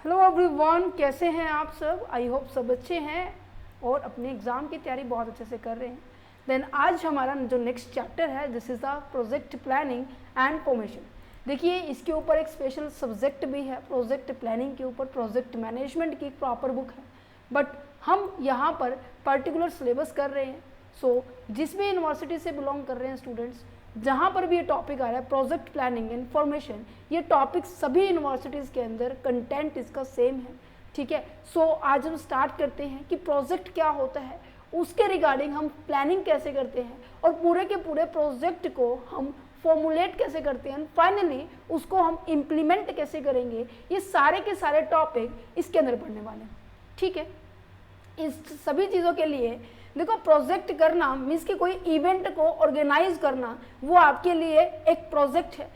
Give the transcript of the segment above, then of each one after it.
Hello everyone, कैसे हैं आप सब। आई होप सब अच्छे हैं और अपने एग्ज़ाम की तैयारी बहुत अच्छे से कर रहे हैं। देन आज हमारा जो नेक्स्ट चैप्टर है this is the project planning and formation. देखिए इसके ऊपर एक स्पेशल सब्जेक्ट भी है, प्रोजेक्ट प्लानिंग के ऊपर प्रोजेक्ट मैनेजमेंट की प्रॉपर बुक है, बट हम यहाँ पर पर्टिकुलर सिलेबस कर रहे हैं। सो जिस भी यूनिवर्सिटी से बिलोंग कर रहे हैं स्टूडेंट्स, जहाँ पर भी ये टॉपिक आ रहा है प्रोजेक्ट प्लानिंग इन्फॉर्मेशन, ये टॉपिक सभी यूनिवर्सिटीज़ के अंदर कंटेंट इसका सेम है। ठीक है, सो आज हम स्टार्ट करते हैं कि प्रोजेक्ट क्या होता है, उसके रिगार्डिंग हम प्लानिंग कैसे करते हैं और पूरे के पूरे प्रोजेक्ट को हम फॉर्मुलेट कैसे करते हैं, फाइनली उसको हम इम्प्लीमेंट कैसे करेंगे। ये सारे के सारे टॉपिक इसके अंदर पढ़ने वाले हैं। ठीक है, इस सभी चीज़ों के लिए देखो, प्रोजेक्ट करना मीन्स कि कोई इवेंट को ऑर्गेनाइज करना, वो आपके लिए एक प्रोजेक्ट है।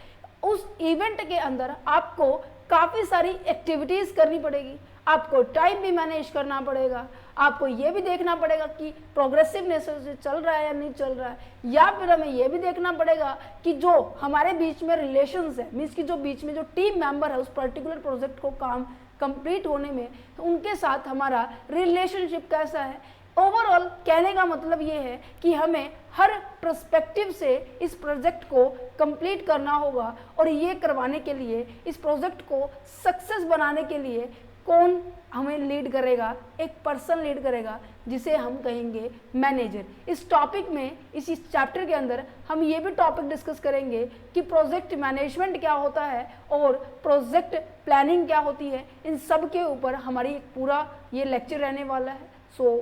उस इवेंट के अंदर आपको काफ़ी सारी एक्टिविटीज़ करनी पड़ेगी, आपको टाइम भी मैनेज करना पड़ेगा, आपको ये भी देखना पड़ेगा कि प्रोग्रेसिवनेस से चल रहा है या नहीं चल रहा है, या फिर हमें ये भी देखना पड़ेगा कि जो हमारे बीच में रिलेशंस है, मीन्स कि जो बीच में जो टीम मेंबर है उस पर्टिकुलर प्रोजेक्ट को काम कंप्लीट होने में उनके साथ हमारा रिलेशनशिप कैसा है। ओवरऑल कहने का मतलब ये है कि हमें हर पर्सपेक्टिव से इस प्रोजेक्ट को कंप्लीट करना होगा, और ये करवाने के लिए, इस प्रोजेक्ट को सक्सेस बनाने के लिए कौन हमें लीड करेगा, एक पर्सन लीड करेगा जिसे हम कहेंगे मैनेजर। इस टॉपिक में, इस चैप्टर के अंदर हम ये भी टॉपिक डिस्कस करेंगे कि प्रोजेक्ट मैनेजमेंट क्या होता है और प्रोजेक्ट प्लानिंग क्या होती है। इन सब के ऊपर हमारी एक पूरा ये लेक्चर रहने वाला है। सो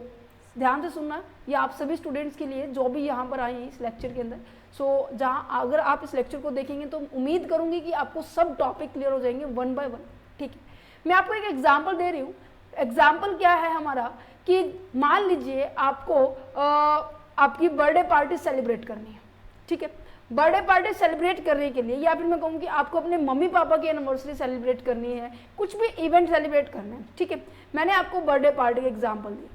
ध्यान से सुनना, ये आप सभी स्टूडेंट्स के लिए जो भी यहाँ पर आए हैं इस लेक्चर के अंदर। सो जहाँ अगर आप इस लेक्चर को देखेंगे तो उम्मीद करूँगी कि आपको सब टॉपिक क्लियर हो जाएंगे वन बाय वन। ठीक है, मैं आपको एक एग्जाम्पल दे रही हूँ। एग्जाम्पल क्या है हमारा कि मान लीजिए आपको आपकी बर्थडे पार्टी सेलिब्रेट करनी है। ठीक है, बर्थडे पार्टी सेलिब्रेट करने के लिए, या फिर मैं कहूँ कि आपको अपने मम्मी पापा की एनिवर्सरी सेलिब्रेट करनी है, कुछ भी इवेंट सेलिब्रेट करना है। ठीक है, मैंने आपको बर्थडे पार्टी का एग्जाम्पल दिया,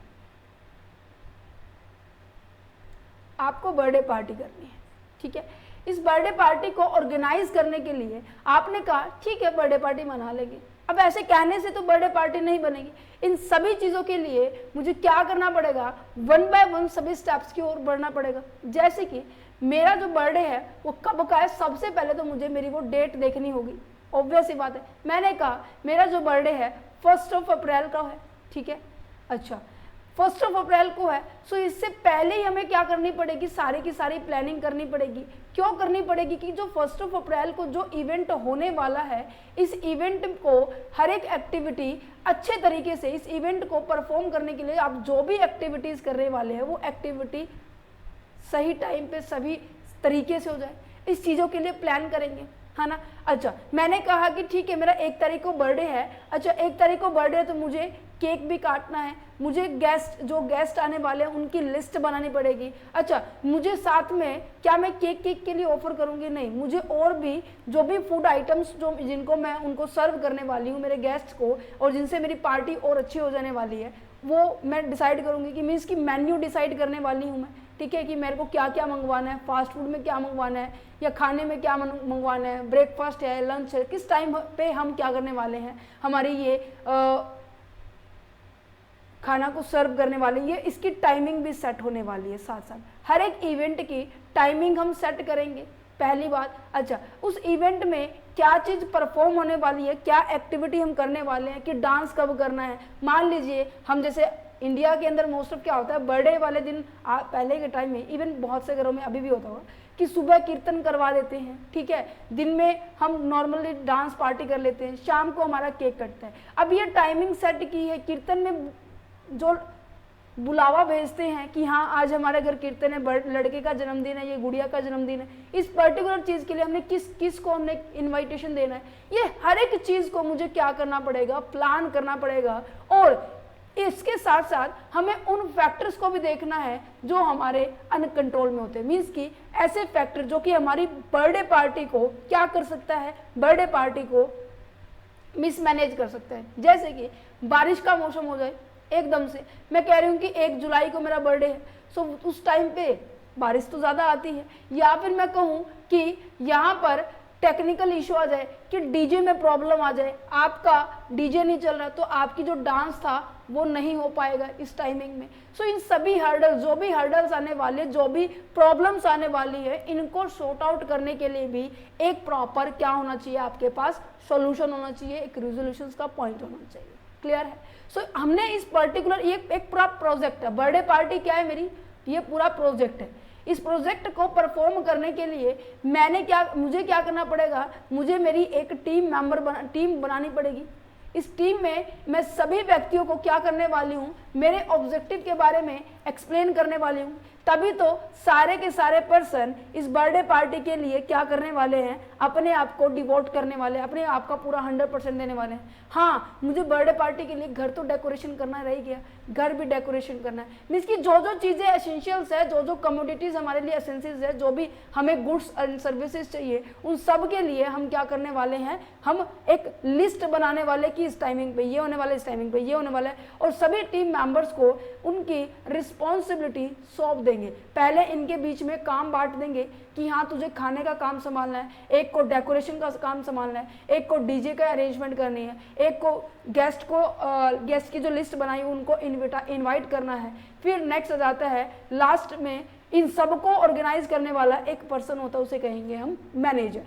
आपको बर्थडे पार्टी करनी है। ठीक है, इस बर्थडे पार्टी को ऑर्गेनाइज करने के लिए आपने कहा ठीक है बर्थडे पार्टी मना लेंगे। अब ऐसे कहने से तो बर्थडे पार्टी नहीं बनेगी। इन सभी चीज़ों के लिए मुझे क्या करना पड़ेगा, वन बाय वन सभी स्टेप्स की ओर बढ़ना पड़ेगा। जैसे कि मेरा जो बर्थडे है वो कब का है, सबसे पहले तो मुझे मेरी वो डेट देखनी होगी। ऑब्वियस सी बात है, मैंने कहा मेरा जो बर्थडे है 1 अप्रैल का है। ठीक है, अच्छा 1 अप्रैल को है। सो इससे पहले ही हमें क्या करनी पड़ेगी, सारी की सारी प्लानिंग करनी पड़ेगी। क्यों करनी पड़ेगी कि जो 1 अप्रैल को जो इवेंट होने वाला है, इस इवेंट को हर एक एक्टिविटी अच्छे तरीके से, इस इवेंट को परफॉर्म करने के लिए आप जो भी एक्टिविटीज़ करने वाले हैं वो एक्टिविटी सही टाइम पे सभी तरीके से हो जाए, इस चीज़ों के लिए प्लान करेंगे, है ना। अच्छा, मैंने कहा कि ठीक है मेरा 1 तारीख को बर्थडे है। अच्छा 1 तारीख को बर्थडे है तो मुझे केक भी काटना है, मुझे जो गेस्ट आने वाले हैं उनकी लिस्ट बनानी पड़ेगी। अच्छा, मुझे साथ में क्या मैं केक के लिए ऑफर करूंगी, नहीं, मुझे और भी जो भी फूड आइटम्स जो जिनको मैं उनको सर्व करने वाली हूँ मेरे गेस्ट को, और जिनसे मेरी पार्टी और अच्छी हो जाने वाली है, वो मैं डिसाइड करूँगी कि मीन्स की मेन्यू डिसाइड करने वाली हूँ मैं। ठीक है, कि मेरे को क्या क्या मंगवाना है, फास्ट फूड में क्या मंगवाना है या खाने में क्या मंगवाना है, ब्रेकफास्ट है, लंच है, किस टाइम पे हम क्या करने वाले हैं, हमारी ये खाना को सर्व करने वाली है, इसकी टाइमिंग भी सेट होने वाली है। साथ साथ हर एक इवेंट की टाइमिंग हम सेट करेंगे, पहली बात। अच्छा, उस इवेंट में क्या चीज़ परफॉर्म होने वाली है, क्या एक्टिविटी हम करने वाले हैं, कि डांस कब करना है। मान लीजिए हम जैसे इंडिया के अंदर मोस्ट ऑफ क्या होता है, बर्थडे वाले दिन पहले के टाइम में, इवन बहुत से घरों में अभी भी होता होगा कि सुबह कीर्तन करवा देते हैं। ठीक है, दिन में हम नॉर्मली डांस पार्टी कर लेते हैं, शाम को हमारा केक कटता है। अब ये टाइमिंग सेट की है, कीर्तन में जो बुलावा भेजते हैं कि हाँ आज हमारे घर कीर्तन है, लड़के का जन्मदिन है, ये गुड़िया का जन्मदिन है, इस पर्टिकुलर चीज़ के लिए हमने किस को हमने इनविटेशन देना है, ये हर एक चीज़ को मुझे क्या करना पड़ेगा, प्लान करना पड़ेगा। और इसके साथ साथ हमें उन फैक्टर्स को भी देखना है जो हमारे अनकंट्रोल में होते हैं, मीन्स कि ऐसे फैक्टर जो कि हमारी बर्थडे पार्टी को क्या कर सकता है, बर्थडे पार्टी को मिसमैनेज कर सकता है। जैसे कि बारिश का मौसम हो जाए एकदम से, मैं कह रही हूँ कि 1 जुलाई को मेरा बर्थडे है, सो उस टाइम पे बारिश तो ज़्यादा आती है, या फिर मैं कहूँ कि यहाँ पर टेक्निकल इशू आ जाए, कि डीजे में प्रॉब्लम आ जाए, आपका डीजे नहीं चल रहा तो आपकी जो डांस था वो नहीं हो पाएगा इस टाइमिंग में। सो इन सभी हर्डल्स, जो भी हर्डल्स आने वाले, जो भी प्रॉब्लम्स आने वाली है, इनको सॉर्ट आउट करने के लिए भी एक प्रॉपर क्या होना चाहिए, आपके पास सॉल्यूशन होना चाहिए, एक रिजोल्यूशन का पॉइंट होना चाहिए। क्लियर है? सो हमने इस पर्टिकुलर एक पूरा प्रोजेक्ट है, बर्थडे पार्टी क्या है मेरी, ये पूरा प्रोजेक्ट है। इस प्रोजेक्ट को परफॉर्म करने के लिए मुझे क्या करना पड़ेगा, मुझे मेरी एक टीम बनानी पड़ेगी। इस टीम में मैं सभी व्यक्तियों को क्या करने वाली हूँ, मेरे ऑब्जेक्टिव के बारे में एक्सप्लेन करने वाली हूँ, तभी तो सारे के सारे पर्सन इस बर्थडे पार्टी के लिए क्या करने वाले हैं, अपने आप को डिवोट करने वाले हैं, अपने आप का पूरा 100% देने वाले हैं। हाँ, मुझे बर्थडे पार्टी के लिए घर तो डेकोरेशन करना रह गया, घर भी डेकोरेशन करना है, मीन्स की जो जो चीज़ें एसेंशियल्स है, जो जो कमोडिटीज़ हमारे लिए एसेंशियल्स है, जो भी हमें गुड्स एंड सर्विसेज चाहिए, उन सब के लिए हम क्या करने वाले हैं, हम एक लिस्ट बनाने वाले कि इस टाइमिंग पे ये होने वाला है, इस टाइमिंग पे ये होने वाला है, और सभी टीम मेंबर्स को उनकी रिस्पॉन्सिबिलिटी सौंप देंगे। पहले इनके बीच में काम बांट देंगे कि हाँ, तुझे खाने का काम संभालना है, एक को डेकोरेशन का काम संभालना है, एक को डीजे का अरेंजमेंट करनी है, एक को गेस्ट की जो लिस्ट बनाई उनको इनवाइट करना है। फिर नेक्स्ट आ जाता है, लास्ट में इन सबको ऑर्गेनाइज करने वाला एक पर्सन होता है, उसे कहेंगे हम मैनेजर।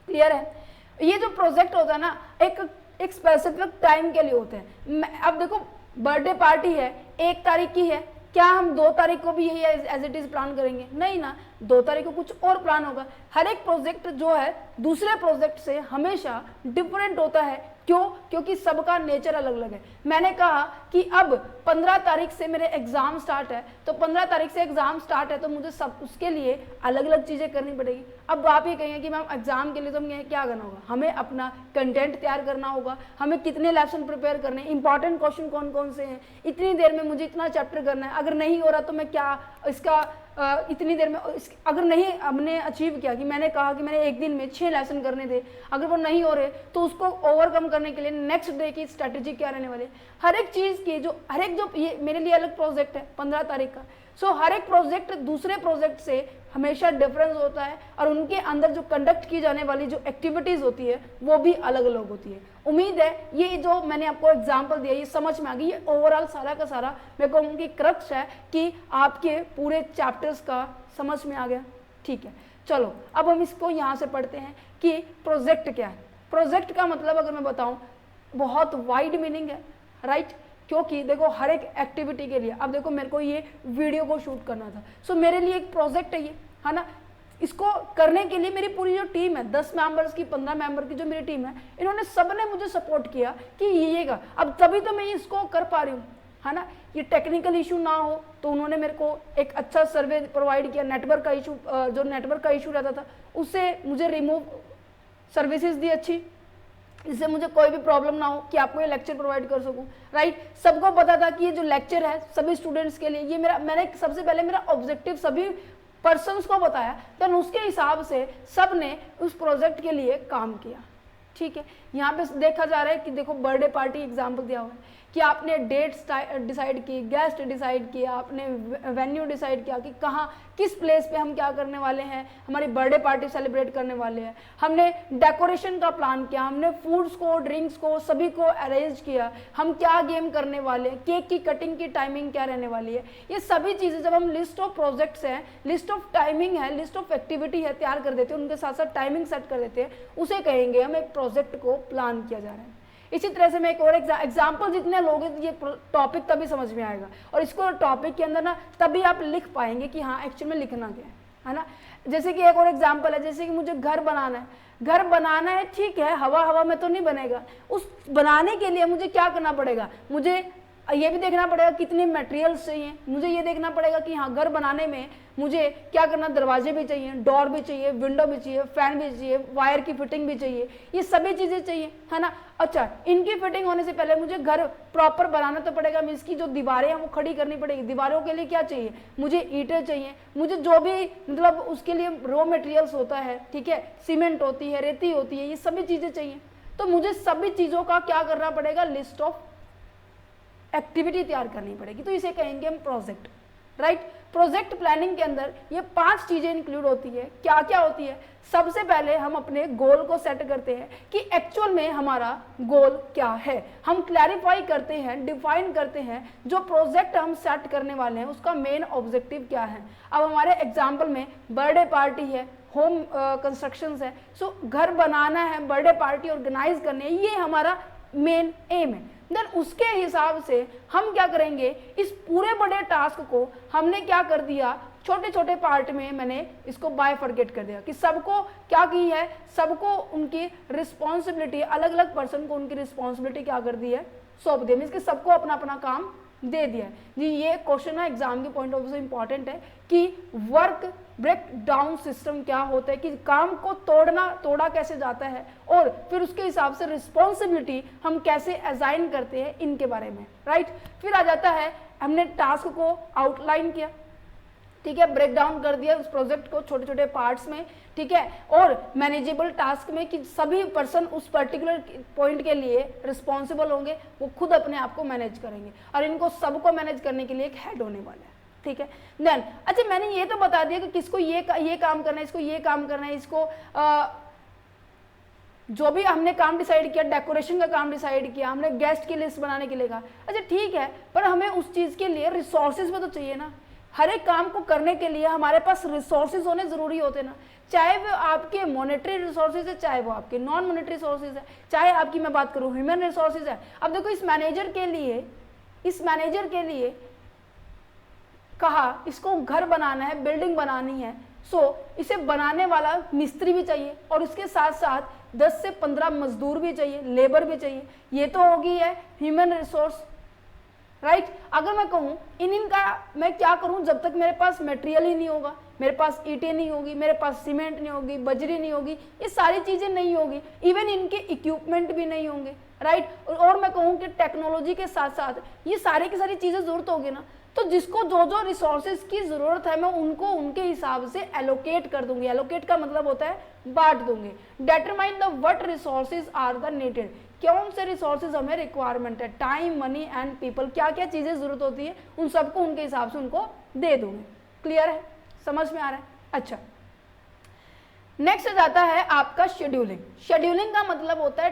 क्लियर है? ये जो प्रोजेक्ट होता है ना, एक स्पेसिफिक टाइम के लिए होते हैं। अब देखो, बर्थडे पार्टी है, 1 तारीख की है, क्या हम 2 तारीख को भी यही एज इट इज प्लान करेंगे? नहीं ना, 2 तारीख को कुछ और प्लान होगा। हर एक प्रोजेक्ट जो है दूसरे प्रोजेक्ट से हमेशा डिफरेंट होता है। क्यों? क्योंकि सबका नेचर अलग अलग है। मैंने कहा कि अब 15 तारीख से मेरे एग्जाम स्टार्ट है, तो 15 तारीख से एग्जाम स्टार्ट है तो मुझे सब उसके लिए अलग अलग चीज़ें करनी पड़ेगी। अब आप ये कहेंगे कि मैम एग्जाम के लिए तो हमें क्या करना होगा, हमें अपना कंटेंट तैयार करना होगा, हमें कितने लेसन प्रिपेयर करने हैं, इंपॉर्टेंट क्वेश्चन कौन कौन से हैं, इतनी देर में मुझे इतना चैप्टर करना है, अगर नहीं हो रहा तो मैं क्या इसका इतनी देर में अगर नहीं हमने अचीव किया, कि मैंने कहा कि मैंने एक दिन में 6 लेसन करने थे, अगर वो नहीं हो रहे तो उसको ओवरकम करने के लिए नेक्स्ट डे की स्ट्रेटेजी क्या रहने वाली है। हर एक चीज़ की जो ये मेरे लिए अलग प्रोजेक्ट है 15 तारीख का। सो हर एक प्रोजेक्ट दूसरे प्रोजेक्ट से हमेशा डिफरेंस होता है, और उनके अंदर जो कंडक्ट की जाने वाली जो एक्टिविटीज़ होती है वो भी अलग अलग होती है। उम्मीद है ये जो मैंने आपको एग्जांपल दिया ये समझ में आ गई। ये ओवरऑल सारा का सारा मैं कहूँगी क्रक्स है कि आपके पूरे चैप्टर्स का समझ में आ गया। ठीक है, चलो अब हम इसको यहाँ से पढ़ते हैं कि प्रोजेक्ट क्या है। प्रोजेक्ट का मतलब अगर मैं बताऊँ बहुत वाइड मीनिंग है, राइट? क्योंकि देखो हर एक एक्टिविटी के लिए, अब देखो मेरे को ये वीडियो को शूट करना था, सो मेरे लिए एक प्रोजेक्ट है ये, है ना। इसको करने के लिए मेरी पूरी जो टीम है 10 मेंबर्स की, 15 मेंबर की जो मेरी टीम है, इन्होंने सबने मुझे सपोर्ट किया कि ये का अब तभी तो मैं इसको कर पा रही हूँ, है ना। ये टेक्निकल इशू ना हो तो उन्होंने मेरे को एक अच्छा सर्वे प्रोवाइड किया। नेटवर्क का इशू, जो नेटवर्क का इशू रहता था उससे मुझे रिमूव सर्विसेज दी अच्छी, इससे मुझे कोई भी प्रॉब्लम ना हो कि आपको ये लेक्चर प्रोवाइड कर सकूं, राइट। सबको पता था कि ये जो लेक्चर है सभी स्टूडेंट्स के लिए, ये मैंने सबसे पहले मेरा ऑब्जेक्टिव सभी पर्सन्स को बताया, तो उसके हिसाब से सब ने उस प्रोजेक्ट के लिए काम किया। ठीक है, यहाँ पे देखा जा रहा है कि देखो बर्थडे पार्टी एग्जाम्पल दिया हुआ है कि आपने डेट्स डिसाइड की, गेस्ट डिसाइड किया, आपने वेन्यू डिसाइड किया कि कहाँ किस प्लेस पे हम क्या करने वाले हैं, हमारी बर्थडे पार्टी सेलिब्रेट करने वाले हैं। हमने डेकोरेशन का प्लान किया, हमने फूड्स को, ड्रिंक्स को सभी को अरेंज किया, हम क्या गेम करने वाले हैं, केक की कटिंग की टाइमिंग क्या रहने वाली है। ये सभी चीज़ें जब हम लिस्ट ऑफ प्रोजेक्ट्स हैं, लिस्ट ऑफ टाइमिंग है, लिस्ट ऑफ एक्टिविटी है तैयार कर देते हैं, उनके साथ साथ टाइमिंग सेट कर देते हैं, उसे कहेंगे हम एक प्रोजेक्ट को प्लान किया जा रहा है। इसी तरह से मैं एक और एग्जाम्पल जितने लोग ये टॉपिक तभी समझ में आएगा, और इसको टॉपिक के अंदर ना तभी आप लिख पाएंगे कि हाँ एक्चुअल में लिखना क्या है ना। जैसे कि एक और एग्जाम्पल है, जैसे कि मुझे घर बनाना है, घर बनाना है, ठीक है, हवा हवा में तो नहीं बनेगा। उस बनाने के लिए मुझे क्या करना पड़ेगा, मुझे ये भी देखना पड़ेगा कितने मटेरियल्स चाहिए, मुझे ये देखना पड़ेगा कि हाँ घर बनाने में मुझे क्या करना, दरवाजे भी चाहिए, डोर भी चाहिए, विंडो भी चाहिए, फैन भी चाहिए, वायर की फिटिंग भी चाहिए, ये सभी चीज़ें चाहिए, है ना। अच्छा, इनकी फिटिंग होने से पहले मुझे घर प्रॉपर बनाना तो पड़ेगा, मीन्स की जो दीवारें हैं वो खड़ी करनी पड़ेगी। दीवारों के लिए क्या चाहिए, मुझे ईंटें चाहिए, मुझे जो भी मतलब उसके लिए रॉ मटेरियल्स होता है, ठीक है, सीमेंट होती है, रेती होती है, ये सभी चीज़ें चाहिए। तो मुझे सभी चीज़ों का क्या करना पड़ेगा, लिस्ट ऑफ एक्टिविटी तैयार करनी पड़ेगी, तो इसे कहेंगे हम प्रोजेक्ट, राइट। प्रोजेक्ट प्लानिंग के अंदर ये 5 चीजें इंक्लूड होती है। क्या क्या होती है? सबसे पहले हम अपने गोल को सेट करते हैं कि एक्चुअल में हमारा गोल क्या है। हम क्लैरिफाई करते हैं, डिफाइन करते हैं जो प्रोजेक्ट हम सेट करने वाले हैं उसका मेन ऑब्जेक्टिव क्या है। अब हमारे एग्जाम्पल में बर्थडे पार्टी है, होम कंस्ट्रक्शंस है, सो घर बनाना है, बर्थडे पार्टी ऑर्गेनाइज करनी है, ये हमारा मेन एम है। देन उसके हिसाब से हम क्या करेंगे, इस पूरे बड़े टास्क को हमने क्या कर दिया, छोटे छोटे पार्ट में मैंने इसको बायफर्केट कर दिया कि सबको क्या की है, सबको उनकी रिस्पॉन्सिबिलिटी, अलग अलग पर्सन को उनकी रिस्पॉन्सिबिलिटी क्या कर दी है, सौंप दिया। मीन्स कि सबको अपना अपना काम दे दिया है जी। ये क्वेश्चन है एग्जाम के पॉइंट ऑफ व्यू से इंपॉर्टेंट है कि वर्क ब्रेक डाउन सिस्टम क्या होता है, कि काम को तोड़ा कैसे जाता है और फिर उसके हिसाब से रिस्पॉन्सिबिलिटी हम कैसे असाइन करते हैं, इनके बारे में, राइट। फिर आ जाता है हमने टास्क को आउटलाइन किया, ठीक है, ब्रेक डाउन कर दिया उस प्रोजेक्ट को छोटे छोटे पार्ट्स में, ठीक है, और मैनेजेबल टास्क में कि सभी पर्सन उस पर्टिकुलर पॉइंट के लिए रिस्पॉन्सिबल होंगे, वो खुद अपने आप को मैनेज करेंगे और इनको सबको मैनेज करने के लिए एक हेड होने वाला है, ठीक है। देन अच्छा मैंने ये तो बता दिया कि किसको ये काम करना है, इसको ये काम करना है, इसको जो भी हमने काम डिसाइड किया, डेकोरेशन का काम डिसाइड किया, हमने गेस्ट की लिस्ट बनाने के लिए कहा, अच्छा ठीक है, पर हमें उस चीज़ के लिए रिसोर्सेज भी तो चाहिए ना। हर एक काम को करने के लिए हमारे पास रिसोर्सेज होने जरूरी होते ना, चाहे वो आपके मॉनेटरी रिसोर्सेज है, चाहे वो आपके नॉन मॉनेटरी रिसोर्सेज है, चाहे आपकी मैं बात करूँ ह्यूमन रिसोर्सेज है। अब देखो इस मैनेजर के लिए कहा इसको घर बनाना है, बिल्डिंग बनानी है, सो इसे बनाने वाला मिस्त्री भी चाहिए और उसके साथ साथ 10 से 15 मजदूर भी चाहिए, लेबर भी चाहिए। ये तो होगी है ह्यूमन रिसोर्स, राइट। अगर मैं कहूँ इनका मैं क्या करूँ, जब तक मेरे पास मटेरियल ही नहीं होगा, मेरे पास ईंटें नहीं होगी, मेरे पास सीमेंट नहीं होगी, बजरी नहीं होगी, ये सारी चीज़ें नहीं होगी, इवन इनके इक्विपमेंट भी नहीं होंगे, राइट। और मैं कहूँ कि टेक्नोलॉजी के साथ साथ ये सारी की सारी चीज़ें ज़रूरत होगी ना, तो जिसको जो जो रिसोर्सेज की ज़रूरत है मैं उनको उनके हिसाब से एलोकेट कर दूंगी। एलोकेट का मतलब होता है बांट दूंगी। Determine the what resources are the needed, कौन से रिसोर्सेज हमें रिक्वायरमेंट है, टाइम, मनी एंड पीपल, क्या क्या चीज़ें ज़रूरत होती है, उन सबको उनके हिसाब से उनको दे दूंगी। क्लियर है, समझ में आ रहा है? अच्छा, नेक्स्ट जाता है आपका शेड्यूलिंग। शेड्यूलिंग का मतलब होता है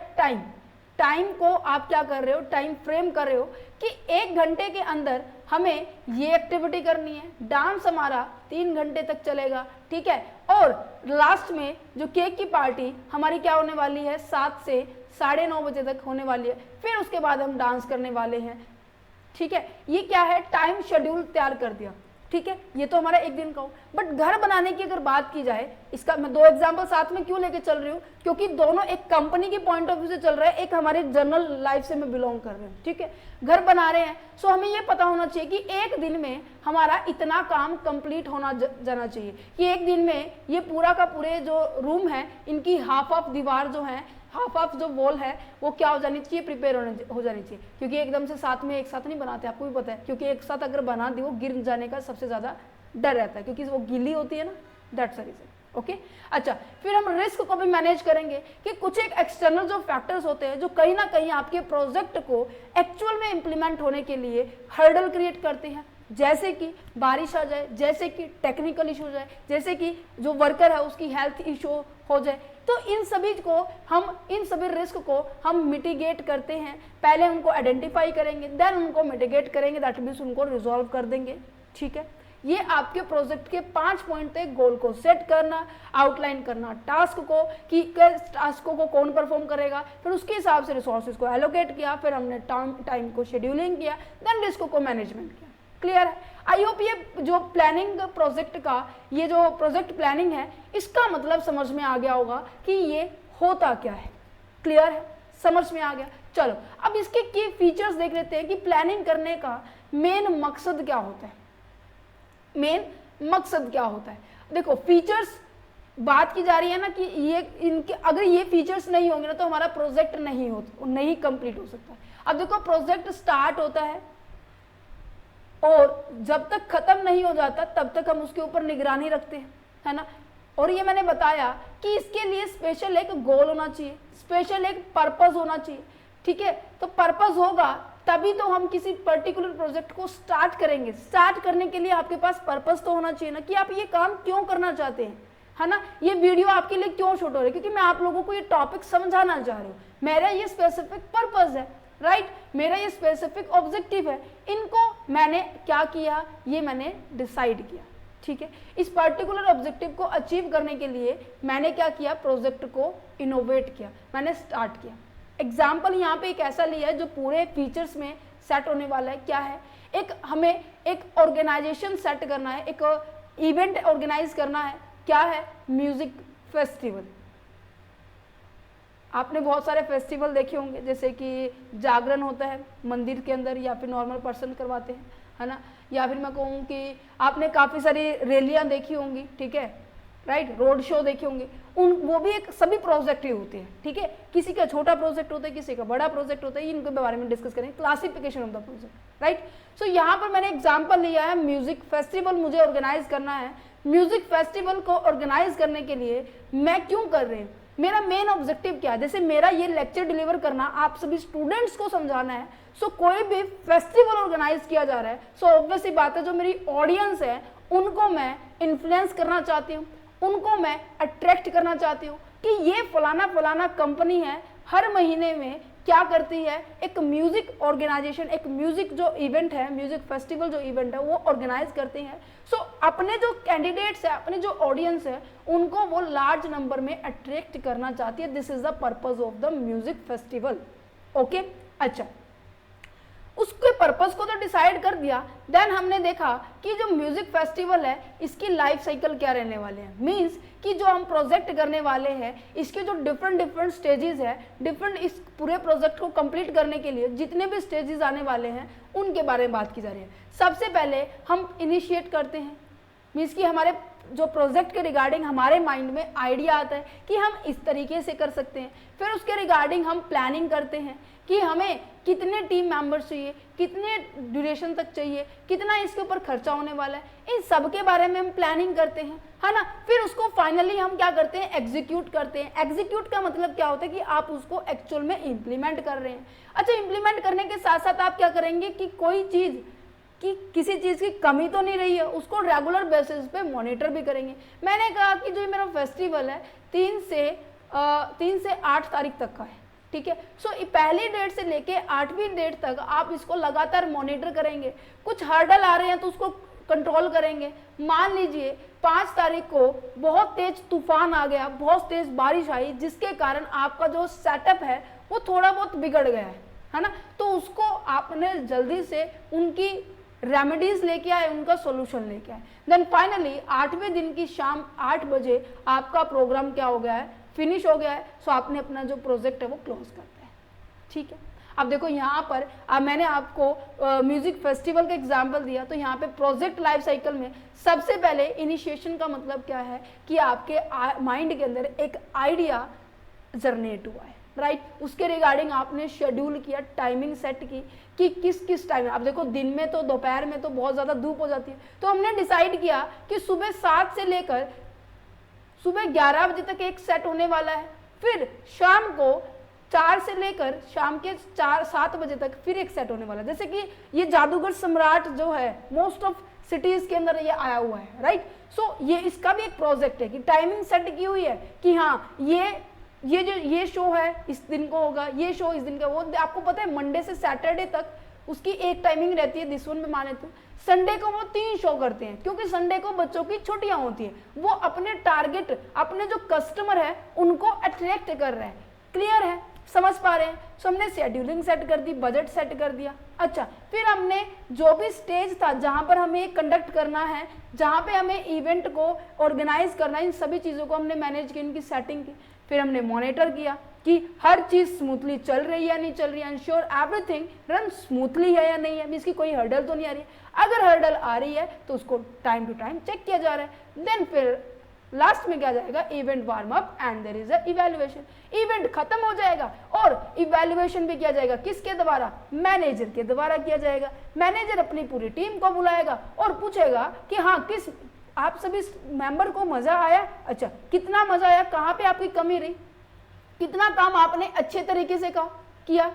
टाइम को आप क्या कर रहे हो, टाइम फ्रेम कर रहे हो कि 1 घंटे के अंदर हमें ये एक्टिविटी करनी है, डांस हमारा 3 घंटे तक चलेगा, ठीक है, और लास्ट में जो केक की पार्टी हमारी क्या होने वाली है, 7 से 9:30 बजे तक होने वाली है, फिर उसके बाद हम डांस करने वाले हैं, ठीक है। ये क्या है, टाइम शेड्यूल तैयार कर दिया, ठीक है। ये तो हमारा 1 दिन का हो। बट घर बनाने की अगर बात की जाए, इसका मैं 2 एग्जांपल साथ में क्यों लेके चल रही हूँ, क्योंकि दोनों एक कंपनी के पॉइंट ऑफ व्यू से चल रहा है, एक हमारे जनरल लाइफ से मैं बिलोंग कर रही हूँ, ठीक है। घर बना रहे हैं, सो हमें ये पता होना चाहिए कि 1 दिन में हमारा इतना काम कंप्लीट होना जाना चाहिए कि 1 दिन में ये पूरा का पूरे जो रूम है इनकी हाफ ऑफ दीवार जो है, हाफ ऑफ जो वॉल है वो क्या हो जानी चाहिए, प्रिपेयर हो जानी चाहिए। क्योंकि एकदम से साथ में एक साथ नहीं बनाते, आपको भी पता है, क्योंकि एक साथ अगर बना दी वो गिर जाने का सबसे ज़्यादा डर रहता है, क्योंकि वो गीली होती है ना, दैट्स द रीजन। ओके, अच्छा, फिर हम रिस्क को भी मैनेज करेंगे कि कुछ एक एक्सटर्नल जो फैक्टर्स होते हैं जो कहीं ना कहीं आपके प्रोजेक्ट को एक्चुअल में इम्प्लीमेंट होने के लिए हर्डल क्रिएट करते हैं, जैसे कि बारिश आ जाए, जैसे कि टेक्निकल इशू हो जाए, जैसे कि जो वर्कर है उसकी हेल्थ इशू हो जाए। तो इन सभी रिस्क को हम मिटिगेट करते हैं, पहले उनको आइडेंटिफाई करेंगे, देन उनको मिटिगेट करेंगे, दैट मीन्स उनको रिजॉल्व कर देंगे, ठीक है। ये आपके प्रोजेक्ट के 5 पॉइंट थे, गोल को सेट करना, आउटलाइन करना टास्क को कि टास्कों को कौन परफॉर्म करेगा, फिर उसके हिसाब से रिसोर्सेज को एलोकेट किया, फिर हमने टाइम को शेड्यूलिंग किया, देन रिस्क को मैनेजमेंट किया। क्लियर है? आई होप ये जो प्लानिंग प्रोजेक्ट का, ये जो प्रोजेक्ट प्लानिंग है, इसका मतलब समझ में आ गया होगा कि ये होता क्या है। क्लियर है, समझ में आ गया? चलो अब इसके की फीचर्स देख लेते हैं कि प्लानिंग करने का मेन मकसद क्या होता है। मेन मकसद क्या होता है, देखो फीचर्स बात की जा रही है ना कि ये इनके अगर ये फीचर्स नहीं होंगे ना तो हमारा प्रोजेक्ट नहीं कंप्लीट हो सकता। अब देखो प्रोजेक्ट स्टार्ट होता है और जब तक खत्म नहीं हो जाता तब तक हम उसके ऊपर निगरानी रखते हैं, है ना। और ये मैंने बताया कि इसके लिए स्पेशल एक गोल होना चाहिए, स्पेशल एक पर्पस होना चाहिए, ठीक है। तो पर्पस होगा तभी तो हम किसी पर्टिकुलर प्रोजेक्ट को स्टार्ट करेंगे। स्टार्ट करने के लिए आपके पास पर्पस तो होना चाहिए ना कि आप ये काम क्यों करना चाहते हैं, है ना। ये वीडियो आपके लिए क्यों शूट हो रही है, क्योंकि मैं आप लोगों को ये टॉपिक समझाना चाह रही हूँ, मेरा ये स्पेसिफिक पर्पस है, राइट, मेरा ये स्पेसिफिक ऑब्जेक्टिव है। इनको मैंने क्या किया, ये मैंने डिसाइड किया, ठीक है। इस पर्टिकुलर ऑब्जेक्टिव को अचीव करने के लिए मैंने क्या किया, प्रोजेक्ट को इनोवेट किया, मैंने स्टार्ट किया। एग्जाम्पल यहाँ पे एक ऐसा लिया है जो पूरे फीचर्स में सेट होने वाला है। क्या है, एक हमें एक ऑर्गेनाइजेशन सेट करना है, एक इवेंट ऑर्गेनाइज करना है। क्या है, म्यूजिक फेस्टिवल। आपने बहुत सारे फेस्टिवल देखे होंगे, जैसे कि जागरण होता है मंदिर के अंदर या फिर नॉर्मल पर्सन करवाते हैं, है ना। या फिर मैं कहूँ कि आपने काफ़ी सारी रैलियाँ देखी होंगी, ठीक है, राइट, रोड शो देखे होंगे। वो भी एक सभी प्रोजेक्ट ही होते हैं, ठीक है। किसी का छोटा प्रोजेक्ट होता है, किसी का बड़ा प्रोजेक्ट होता है, इनके बारे में डिस्कस करेंगे, classification of the project, right. So यहाँ पर मैंने एग्जाम्पल लिया है, म्यूजिक फेस्टिवल मुझे ऑर्गेनाइज करना है। म्यूजिक फेस्टिवल को ऑर्गेनाइज करने के लिए मैं क्यों कर रही हूँ, मेरा मेन ऑब्जेक्टिव क्या है। जैसे मेरा ये लेक्चर डिलीवर करना, आप सभी स्टूडेंट्स को समझाना है। सो कोई भी फेस्टिवल ऑर्गेनाइज किया जा रहा है, सो ऑब्वियस सी बात है जो मेरी ऑडियंस है उनको मैं इन्फ्लुएंस करना चाहती हूँ, उनको मैं अट्रैक्ट करना चाहती हूँ कि ये फलाना फलाना कंपनी है, हर महीने में क्या करती है, एक म्यूजिक ऑर्गेनाइजेशन, एक म्यूजिक जो इवेंट है, म्यूजिक फेस्टिवल जो इवेंट है वो ऑर्गेनाइज करती हैं। सो अपने जो कैंडिडेट्स है, अपने जो ऑडियंस है, उनको वो लार्ज नंबर में अट्रैक्ट करना चाहती है। This is the purpose of the music festival, okay. अच्छा, उसके पर्पस को तो डिसाइड कर दिया, देन हमने देखा कि जो म्यूजिक फेस्टिवल है इसकी लाइफ साइकिल क्या रहने वाले हैं। मींस कि जो हम प्रोजेक्ट करने वाले हैं इसके जो डिफरेंट स्टेजेस है, डिफरेंट इस पूरे प्रोजेक्ट को कंप्लीट करने के लिए जितने भी स्टेजेस आने वाले हैं उनके बारे में बात की जा रही है। सबसे पहले हम इनिशिएट करते हैं, मीन्स कि हमारे जो प्रोजेक्ट के रिगार्डिंग हमारे माइंड में आइडिया आता है कि हम इस तरीके से कर सकते हैं। फिर उसके रिगार्डिंग हम प्लानिंग करते हैं कि हमें कितने टीम मेंबर्स चाहिए, कितने ड्यूरेशन तक चाहिए, कितना इसके ऊपर खर्चा होने वाला है, इन सब के बारे में हम प्लानिंग करते हैं, है ना। फिर उसको फाइनली हम क्या करते हैं, एग्जीक्यूट करते हैं। एग्जीक्यूट का मतलब क्या होता है कि आप उसको एक्चुअल में इम्प्लीमेंट कर रहे हैं। अच्छा, इम्प्लीमेंट करने के साथ साथ आप क्या करेंगे कि कोई चीज़ कि किसी चीज़ की कमी तो नहीं रही है, उसको रेगुलर बेसिस पे मॉनिटर भी करेंगे। मैंने कहा कि जो मेरा फेस्टिवल है 3 से 8 तारीख तक का है, ठीक है। सो पहली डेट से लेके 8वीं डेट तक आप इसको लगातार मॉनिटर करेंगे। कुछ हर्डल आ रहे हैं तो उसको कंट्रोल करेंगे। मान लीजिए 5 तारीख को बहुत तेज तूफान आ गया, बहुत तेज बारिश आई, जिसके कारण आपका जो सेटअप है वो थोड़ा बहुत बिगड़ गया है ना। तो उसको आपने जल्दी से उनकी रेमेडीज लेके आए, उनका सॉल्यूशन लेके आए। देन फाइनली 8वें दिन की शाम 8 बजे आपका प्रोग्राम क्या हो गया है, फिनिश हो गया है। सो आपने अपना जो प्रोजेक्ट है वो क्लोज करता है, ठीक है। अब देखो यहाँ पर मैंने आपको म्यूजिक फेस्टिवल का एग्जाम्पल दिया, तो यहाँ पे प्रोजेक्ट लाइफ साइकिल में सबसे पहले इनिशिएशन का मतलब क्या है कि आपके माइंड के अंदर एक आइडिया जनरेट हुआ है, राइट। उसके रिगार्डिंग आपने शेड्यूल किया, टाइमिंग सेट की कि किस किस टाइम। आप देखो दिन में तो, दोपहर में तो बहुत ज़्यादा धूप हो जाती है, तो हमने डिसाइड किया कि सुबह 7 से लेकर सुबह 11 बजे तक एक सेट होने वाला है। फिर शाम को 4 से लेकर शाम के 7 बजे तक फिर एक सेट होने वाला है। जैसे कि ये जादूगर सम्राट जो है मोस्ट ऑफ सिटीज के अंदर ये आया हुआ है, राइट। सो ये इसका भी एक प्रोजेक्ट है कि टाइमिंग सेट की हुई है कि हाँ ये शो है इस दिन को होगा, ये शो इस दिन का। वो आपको पता है मंडे से सैटरडे तक उसकी एक टाइमिंग रहती है, दिस वन में माने तो। संडे को वो 3 शो करते हैं क्योंकि संडे को बच्चों की छुट्टियां होती हैं। वो अपने टारगेट, अपने जो कस्टमर है उनको अट्रैक्ट कर रहे हैं। क्लियर है, समझ पा रहे हैं। सो हमने शेड्यूलिंग सेट कर दी, बजट सेट कर दिया। अच्छा, फिर हमने जो भी स्टेज था जहां पर हमें कंडक्ट करना है, जहां पे हमें इवेंट को ऑर्गेनाइज करना है, इन सभी चीज़ों को हमने मैनेज की, इनकी सेटिंग की। फिर हमने मॉनिटर किया कि हर चीज़ स्मूथली चल रही है या नहीं चल रही है, एंश्योर एवरीथिंग रन स्मूथली है या नहीं है, इसकी कोई हर्डल तो नहीं आ रही है। अगर हर्डल आ रही है तो उसको टाइम टू टाइम चेक किया जा रहा है। देन फिर लास्ट में क्या जाएगा, event warm up and there is a evaluation. Event खत्म हो जाएगा और इवैल्यूएशन भी किया जाएगा, किसके द्वारा, मैनेजर के द्वारा किया जाएगा। मैनेजर अपनी पूरी टीम को बुलाएगा और पूछेगा कि हाँ किस आप सभी मेंबर को मजा आया, अच्छा कितना मजा आया, कहाँ पे आपकी कमी रही, कितना काम आपने अच्छे तरीके से किया,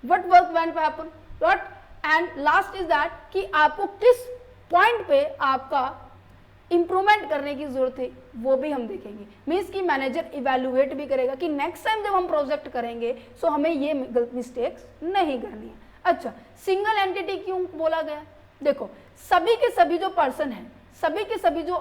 what work went happen, what, and last is that कि आपको किस पॉइंट पे आपका इंप्रूवमेंट करने की जरूरत है वो भी हम देखेंगे। मीन्स कि मैनेजर इवेलुएट भी करेगा कि नेक्स्ट टाइम जब हम प्रोजेक्ट करेंगे सो हमें ये मिस्टेक्स नहीं करनी है। अच्छा, सिंगल एंटिटी क्यों बोला गया? देखो, सभी के सभी जो पर्सन है, सभी के सभी जो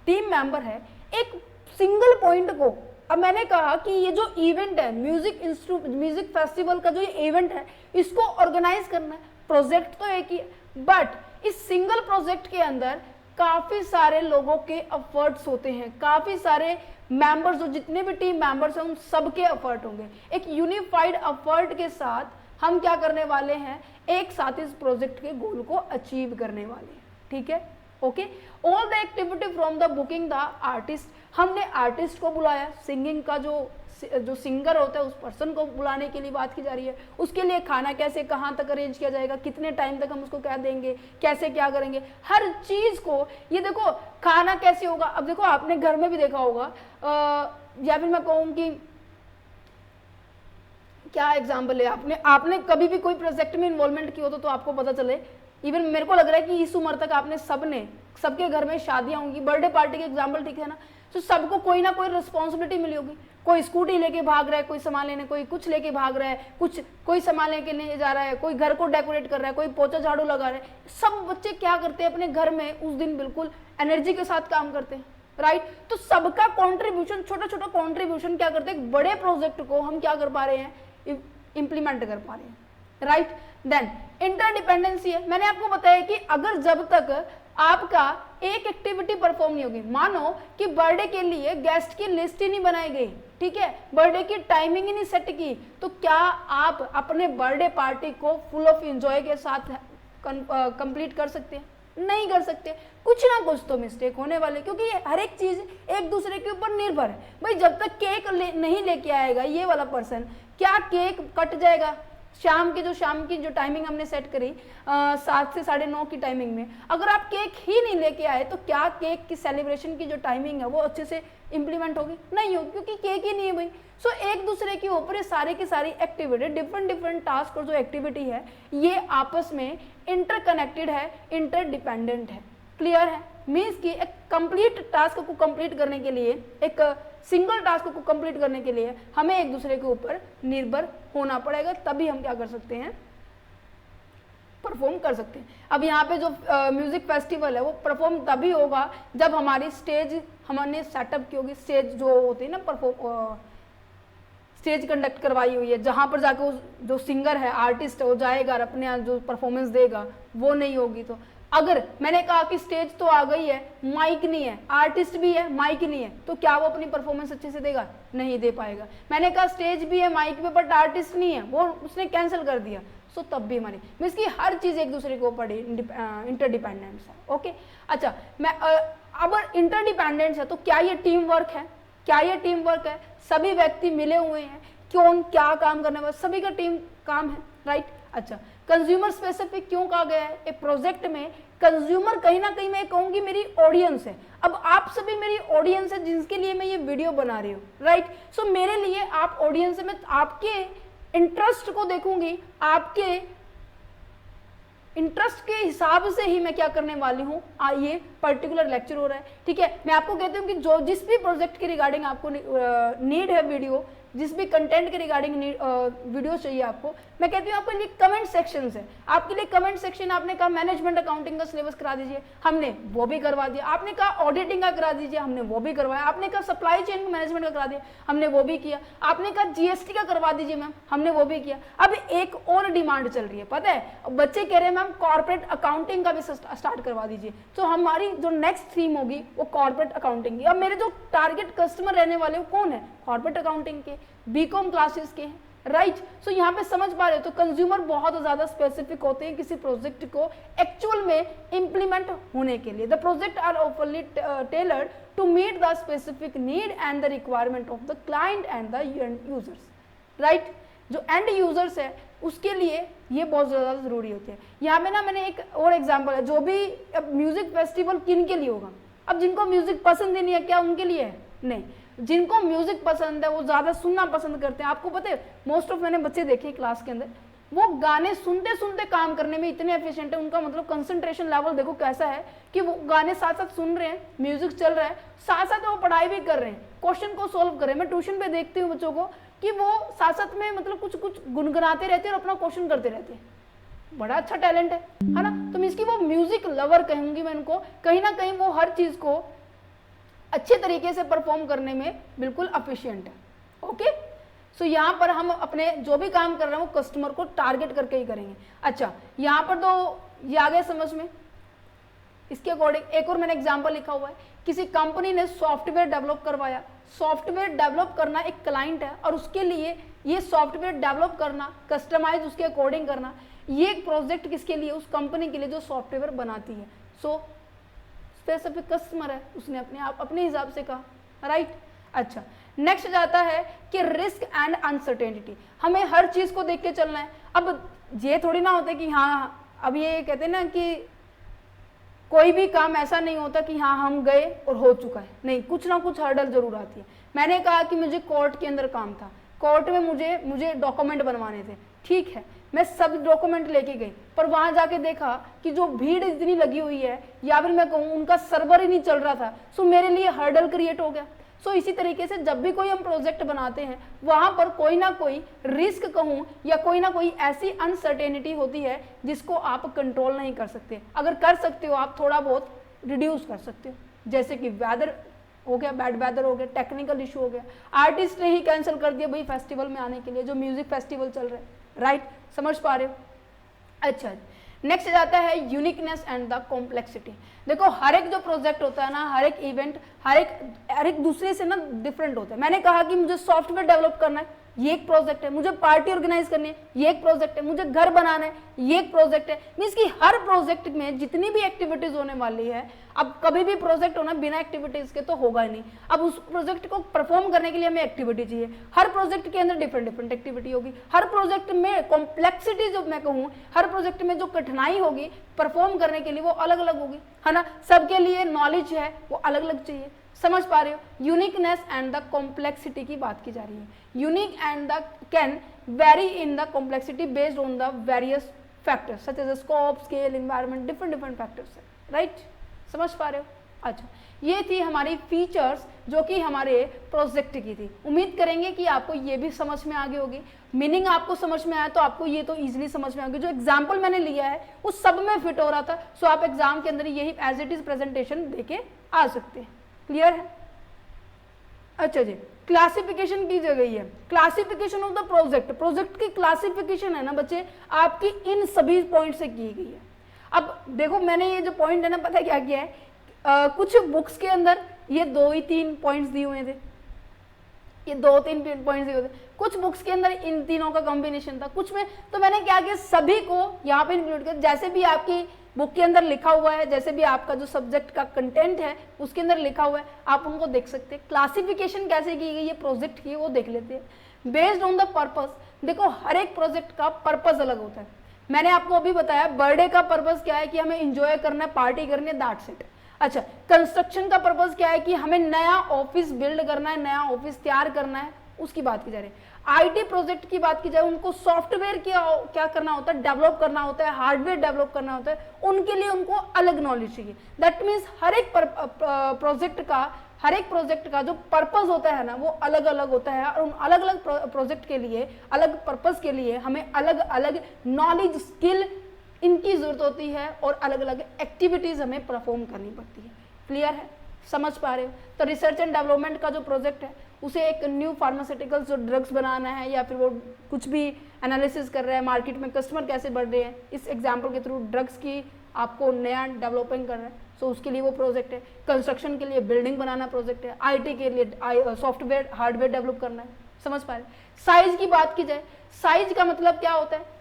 टीम मेंबर है, एक सिंगल पॉइंट को, अब मैंने कहा कि ये जो इवेंट है म्यूजिक फेस्टिवल का जो ये इवेंट है इसको ऑर्गेनाइज करना है, प्रोजेक्ट तो एक ही है, बट इस सिंगल प्रोजेक्ट के अंदर काफी सारे लोगों के एफर्ट्स होते हैं, काफी सारे मेंबर्स, जो जितने भी टीम मेंबर्स हैं उन सबके एफर्ट होंगे। एक यूनिफाइड एफर्ट के साथ हम क्या करने वाले हैं, एक साथ इस प्रोजेक्ट के गोल को अचीव करने वाले हैं। ठीक है, okay. All the activity from the booking the artist, हमने आर्टिस्ट को बुलाया, सिंगिंग का जो सिंगर होता है उस पर्सन को बुलाने के लिए बात की जा रही है। उसके लिए खाना कैसे, कहाँ तक अरेंज किया जाएगा, कितने टाइम तक हम उसको क्या देंगे, कैसे क्या करेंगे, हर चीज को। ये देखो खाना कैसे होगा, अब देखो आपने घर में भी देखा होगा, या फिर मैं कहूँ कि क्या एग्जाम्पल है, आपने कभी भी कोई प्रोजेक्ट में इन्वॉल्वमेंट किया हो तो आपको पता चले। इवन मेरे को लग रहा है कि इस उम्र तक आपने सबके घर में शादियां होंगी, बर्थडे पार्टी के एग्जाम्पल, ठीक है ना, तो सबको कोई ना कोई रिस्पॉन्सिबिलिटी मिली होगी। कोई स्कूटी लेके भाग रहा है, कोई सामान लेने, कोई कुछ लेके भाग रहा है, कोई सामान लेके नहीं जा रहा है, कोई घर को डेकोरेट कर रहा है, कोई पोछा झाड़ू लगा रहा है। सब बच्चे क्या करते हैं, अपने घर में उस दिन बिल्कुल एनर्जी के साथ काम करते हैं, राइट। तो सबका कॉन्ट्रीब्यूशन, छोटा छोटा कॉन्ट्रीब्यूशन क्या करते हैं, बड़े प्रोजेक्ट को हम क्या कर पा रहे हैं, इंप्लीमेंट कर पा रहे हैं, राइट। देन इंटरडिपेंडेंसी है, मैंने आपको बताया कि अगर जब तक आपका एक एक्टिविटी परफॉर्म नहीं होगी, मानो कि बर्थडे के लिए गेस्ट की लिस्ट ही नहीं बनाई गई, ठीक है, बर्थडे की टाइमिंग ही नहीं सेट की, तो क्या आप अपने बर्थडे पार्टी को फुल ऑफ एंजॉय के साथ कंप्लीट कर सकते हैं? नहीं कर सकते। कुछ ना कुछ तो मिस्टेक होने वाले, क्योंकि हर एक चीज एक दूसरे के ऊपर निर्भर है। भाई जब तक केक नहीं लेके आएगा ये वाला पर्सन, क्या केक कट जाएगा? शाम की जो टाइमिंग हमने सेट करी 7 से 9:30 की टाइमिंग में, अगर आप केक ही नहीं लेके आए तो क्या केक की सेलिब्रेशन की जो टाइमिंग है वो अच्छे से इंप्लीमेंट होगी? नहीं होगी, क्योंकि केक ही नहीं है भाई। सो एक दूसरे के ऊपर सारे की सारी एक्टिविटी, डिफरेंट टास्क और जो एक्टिविटी है ये आपस में इंटरकनेक्टेड है, इंटरडिपेंडेंट है। क्लियर है? मीन्स कि एक कंप्लीट टास्क को कंप्लीट करने के लिए, एक सिंगल टास्क को कंप्लीट करने के लिए हमें एक दूसरे के ऊपर निर्भर होना पड़ेगा, तभी हम क्या कर सकते हैं, परफॉर्म कर सकते हैं। अब यहाँ पे जो म्यूजिक फेस्टिवल है वो परफॉर्म तभी होगा जब हमारी स्टेज हमने सेटअप की होगी। स्टेज जो होती है ना, स्टेज कंडक्ट करवाई हुई है, जहाँ पर जाकर जो सिंगर है, आर्टिस्ट है, वो जाएगा और अपने यहाँ जो परफॉर्मेंस देगा, वो नहीं होगी। तो अगर मैंने कहा कि स्टेज तो आ गई है, माइक नहीं है, आर्टिस्ट भी है, माइक नहीं है, तो क्या वो अपनी परफॉर्मेंस अच्छे से देगा? नहीं दे पाएगा। मैंने कहा स्टेज भी है, माइक भी, बट आर्टिस्ट नहीं है, वो उसने कैंसिल कर दिया, सो तब भी हमारी मीन्स की हर चीज एक दूसरे के ऊपर इंटरडिपेंडेंस है। ओके, अच्छा, मैं अब इंटरडिपेंडेंस है तो क्या ये टीम वर्क है? क्या ये टीम वर्क है? सभी व्यक्ति मिले हुए हैं, कौन क्या काम करने वाला, सभी का टीम काम है, राइट। अच्छा, कंज्यूमर स्पेसिफिक क्यों कहा गया है? एक प्रोजेक्ट में कंज्यूमर कहीं ना कहीं मैं कहूंगी मेरी ऑडियंस है। अब आप सभी मेरी ऑडियंस है जिसके लिए मैं ये वीडियो बना रही हूँ, राइट। सो मेरे लिए आप ऑडियंस है, मैं आपके इंटरेस्ट को देखूंगी, आपके इंटरेस्ट के हिसाब से ही मैं क्या करने वाली हूँ, ये पर्टिकुलर लेक्चर हो रहा है, ठीक है। मैं आपको कहती हूँ कि जिस भी प्रोजेक्ट के रिगार्डिंग आपको नीड है वीडियो, जिस भी कंटेंट के रिगार्डिंग वीडियो चाहिए आपको, मैं कहती हूँ आपके लिए कमेंट सेक्शन है। आपके लिए कमेंट सेक्शन, आपने कहा मैनेजमेंट अकाउंटिंग का सिलेबस करा दीजिए, हमने वो भी करवा दिया। आपने कहा ऑडिटिंग का करा दीजिए, हमने वो भी करवाया। आपने कहा सप्लाई चेन मैनेजमेंट का करा दिया, हमने वो भी किया। आपने कहा जीएसटी का करवा दीजिए मैम, हमने वो भी किया। अब एक और डिमांड चल रही है, पता है, बच्चे कह रहे हैं मैम कॉर्पोरेट अकाउंटिंग का भी स्टार्ट करवा दीजिए। तो हमारी जो नेक्स्ट थीम होगी वो कॉर्पोरेट अकाउंटिंग की। अब मेरे जो टारगेट कस्टमर रहने वाले वो कौन है? कॉर्पोरेट अकाउंटिंग के, बीकॉम क्लासेस के हैं, राइट। सो यहाँ पे समझ पा रहे हो, तो कंज्यूमर बहुत ज्यादा स्पेसिफिक होते हैं किसी प्रोजेक्ट को एक्चुअल में इंप्लीमेंट होने के लिए। द प्रोजेक्ट आर ऑफरली tailored to meet the specific need and the requirement of the client and the end users, right. जो एंड यूजर्स है उसके लिए ये बहुत ज्यादा जरूरी होते हैं। यहाँ पे ना मैंने एक और एग्जाम्पल है, जो भी अब म्यूजिक फेस्टिवल किन के लिए होगा? अब जिनको म्यूजिक पसंद ही नहीं है, क्या उनके लिए है? नहीं। जिनको म्यूजिक पसंद है वो ज्यादा सुनना पसंद करते हैं। आपको पता है, मोस्ट ऑफ मैंने बच्चे देखे क्लास के अंदर, वो गाने सुनते सुनते काम करने में इतने एफिशिएंट है, उनका मतलब कंसंट्रेशन लेवल देखो कैसा है कि वो गाने साथ साथ सुन रहे हैं, म्यूजिक चल रहा है, साथ साथ वो पढ़ाई भी कर रहे हैं, क्वेश्चन को सोल्व कर रहे हैं। मैं ट्यूशन पे देखती हूँ बच्चों को कि वो साथ साथ में मतलब कुछ कुछ गुनगुनाते रहते हैं और अपना क्वेश्चन करते रहते हैं, बड़ा अच्छा टैलेंट है ना। तो मैं इसकी वो म्यूजिक लवर कहूंगी मैं उनको, कहीं ना कहीं वो हर चीज को अच्छे तरीके से परफॉर्म करने में बिल्कुल एफिशिएंट है। ओके, सो यहाँ पर हम अपने जो भी काम कर रहे हैं वो कस्टमर को टारगेट करके ही करेंगे। अच्छा, यहाँ पर तो ये आ गया समझ में। इसके अकॉर्डिंग एक और मैंने एग्जांपल लिखा हुआ है, किसी कंपनी ने सॉफ्टवेयर डेवलप करवाया। सॉफ्टवेयर डेवलप करना एक क्लाइंट है और उसके लिए ये सॉफ्टवेयर डेवलप करना, कस्टमाइज उसके अकॉर्डिंग करना, ये एक प्रोजेक्ट किसके लिए, उस कंपनी के लिए जो सॉफ्टवेयर बनाती है। सो स्पेसिफिक कस्टमर है, उसने अपने हिसाब से कहा, राइट। अच्छा, नेक्स्ट जाता है कि रिस्क एंड अनसर्टेनिटी, हमें हर चीज को देख के चलना है। अब ये थोड़ी ना होता है कि हाँ, अब ये कहते हैं ना कि कोई भी काम ऐसा नहीं होता कि हाँ हम गए और हो चुका है, नहीं, कुछ ना कुछ हर्डल जरूर आती है। मैंने कहा कि मुझे कोर्ट के अंदर काम था, कोर्ट में मुझे डॉक्यूमेंट बनवाने थे, ठीक है, मैं सब डॉक्यूमेंट लेके गई, पर वहां जाके देखा कि जो भीड़ इतनी लगी हुई है, या फिर मैं कहूँ उनका सर्वर ही नहीं चल रहा था, सो मेरे लिए हर्डल क्रिएट हो गया। सो इसी तरीके से जब भी कोई हम प्रोजेक्ट बनाते हैं वहां पर कोई ना कोई रिस्क कहूँ या कोई ना कोई ऐसी अनसर्टेनिटी होती है जिसको आप कंट्रोल नहीं कर सकते। अगर कर सकते हो आप थोड़ा बहुत रिड्यूस कर सकते हो, जैसे कि वेदर हो गया, बैड वेदर हो गया, टेक्निकल इशू हो गया, आर्टिस्ट ने ही कैंसिल कर दिया भाई फेस्टिवल में आने के लिए, जो म्यूजिक फेस्टिवल चल रहा है, राइट, समझ पा रहे हो। अच्छा, नेक्स्ट जाता है यूनिकनेस एंड द कॉम्प्लेक्सिटी। देखो हर एक जो प्रोजेक्ट होता है ना, हर एक इवेंट, हर एक दूसरे से ना डिफरेंट होता है। मैंने कहा कि मुझे सॉफ्टवेयर डेवलप करना है, ये एक प्रोजेक्ट है, मुझे पार्टी ऑर्गेनाइज करनी है, ये एक प्रोजेक्ट है, मुझे घर बनाना है, ये एक प्रोजेक्ट है। मीन्स कि हर प्रोजेक्ट में जितनी भी एक्टिविटीज होने वाली है, अब कभी भी प्रोजेक्ट होना बिना एक्टिविटीज के तो होगा ही नहीं। अब उस प्रोजेक्ट को परफॉर्म करने के लिए हमें एक्टिविटी चाहिए, हर प्रोजेक्ट के अंदर डिफरेंट डिफरेंट एक्टिविटी होगी, हर प्रोजेक्ट में कॉम्प्लेक्सिटी जो मैं कहूँ, हर प्रोजेक्ट में जो कठिनाई होगी परफॉर्म करने के लिए वो अलग अलग होगी, है ना। सबके लिए नॉलेज है वो अलग अलग चाहिए, समझ पा रहे हो। यूनिकनेस एंड द कॉम्प्लेक्सिटी की बात की जा रही है। Unique and the can vary in the complexity based on the various factors such as scope, scale, environment, different different factors है, राइट, समझ पा रहे हो। अच्छा, ये थी हमारी फीचर्स जो कि हमारे प्रोजेक्ट की थी। उम्मीद करेंगे कि आपको ये भी समझ में आ गई होगी, मीनिंग आपको समझ में आया तो आपको ये तो इजीली समझ में आ गई। जो एग्जाम्पल मैंने लिया है उस सब में फिट हो रहा था, सो आप एग्जाम के अंदर यही एज इट इज प्रेजेंटेशन देके आ सकते हैं। क्लियर है। अच्छा जी, क्लासिफिकेशन की गई है, classification of the project. Project की क्लासिफिकेशन है ना बच्चे, आपकी इन सभी पॉइंट से की गई है। अब देखो मैंने ये जो पॉइंट है ना, पता है क्या किया है, कुछ बुक्स के अंदर ये 2 ही 3 पॉइंट्स दिए हुए थे, ये 2-3 पॉइंट्स दिए हुए थे, कुछ बुक्स के अंदर इन तीनों का कॉम्बिनेशन था, कुछ में तो मैंने क्या किया, सभी को यहाँ पे इंक्लूड किया। जैसे भी आपकी बुक के अंदर लिखा हुआ है, जैसे भी आपका जो सब्जेक्ट का कंटेंट है उसके अंदर लिखा हुआ है, आप उनको देख सकते हैं। क्लासिफिकेशन कैसे की गई है प्रोजेक्ट की, वो देख लेते हैं। बेस्ड ऑन द पर्पस, देखो हर एक प्रोजेक्ट का पर्पस अलग होता है। मैंने आपको अभी बताया बर्थडे का पर्पस क्या है कि हमें इंजॉय करना है, पार्टी करनी है, दैट्स इट। अच्छा, कंस्ट्रक्शन का पर्पस क्या है कि हमें नया ऑफिस बिल्ड करना है, नया ऑफिस तैयार करना है, उसकी बात की जा रही है। आईटी प्रोजेक्ट की बात की जाए, उनको सॉफ्टवेयर क्या करना होता है, डेवलप करना होता है, हार्डवेयर डेवलप करना होता है, उनके लिए उनको अलग नॉलेज चाहिए। दैट मीन्स हर एक प्रोजेक्ट का जो पर्पस होता है ना वो अलग अलग होता है, और उन अलग अलग प्रोजेक्ट के लिए, अलग पर्पस के लिए हमें अलग अलग नॉलेज, स्किल इनकी जरूरत होती है, और अलग अलग एक्टिविटीज हमें परफॉर्म करनी पड़ती है। क्लियर है, समझ पा रहे हो। तो रिसर्च एंड डेवलपमेंट का जो प्रोजेक्ट है उसे एक न्यू फार्मास्यूटिकल्स जो ड्रग्स बनाना है, या फिर वो कुछ भी एनालिसिस कर रहा है, मार्केट में कस्टमर कैसे बढ़ रहे हैं, इस एग्जाम्पल के थ्रू ड्रग्स की आपको नया डेवलपिंग कर रहा है, सो उसके लिए वो प्रोजेक्ट है। कंस्ट्रक्शन के लिए बिल्डिंग बनाना प्रोजेक्ट है, आईटी के लिए सॉफ्टवेयर हार्डवेयर डेवलप करना है, समझ पा रहे। साइज की बात की जाए, साइज का मतलब क्या होता है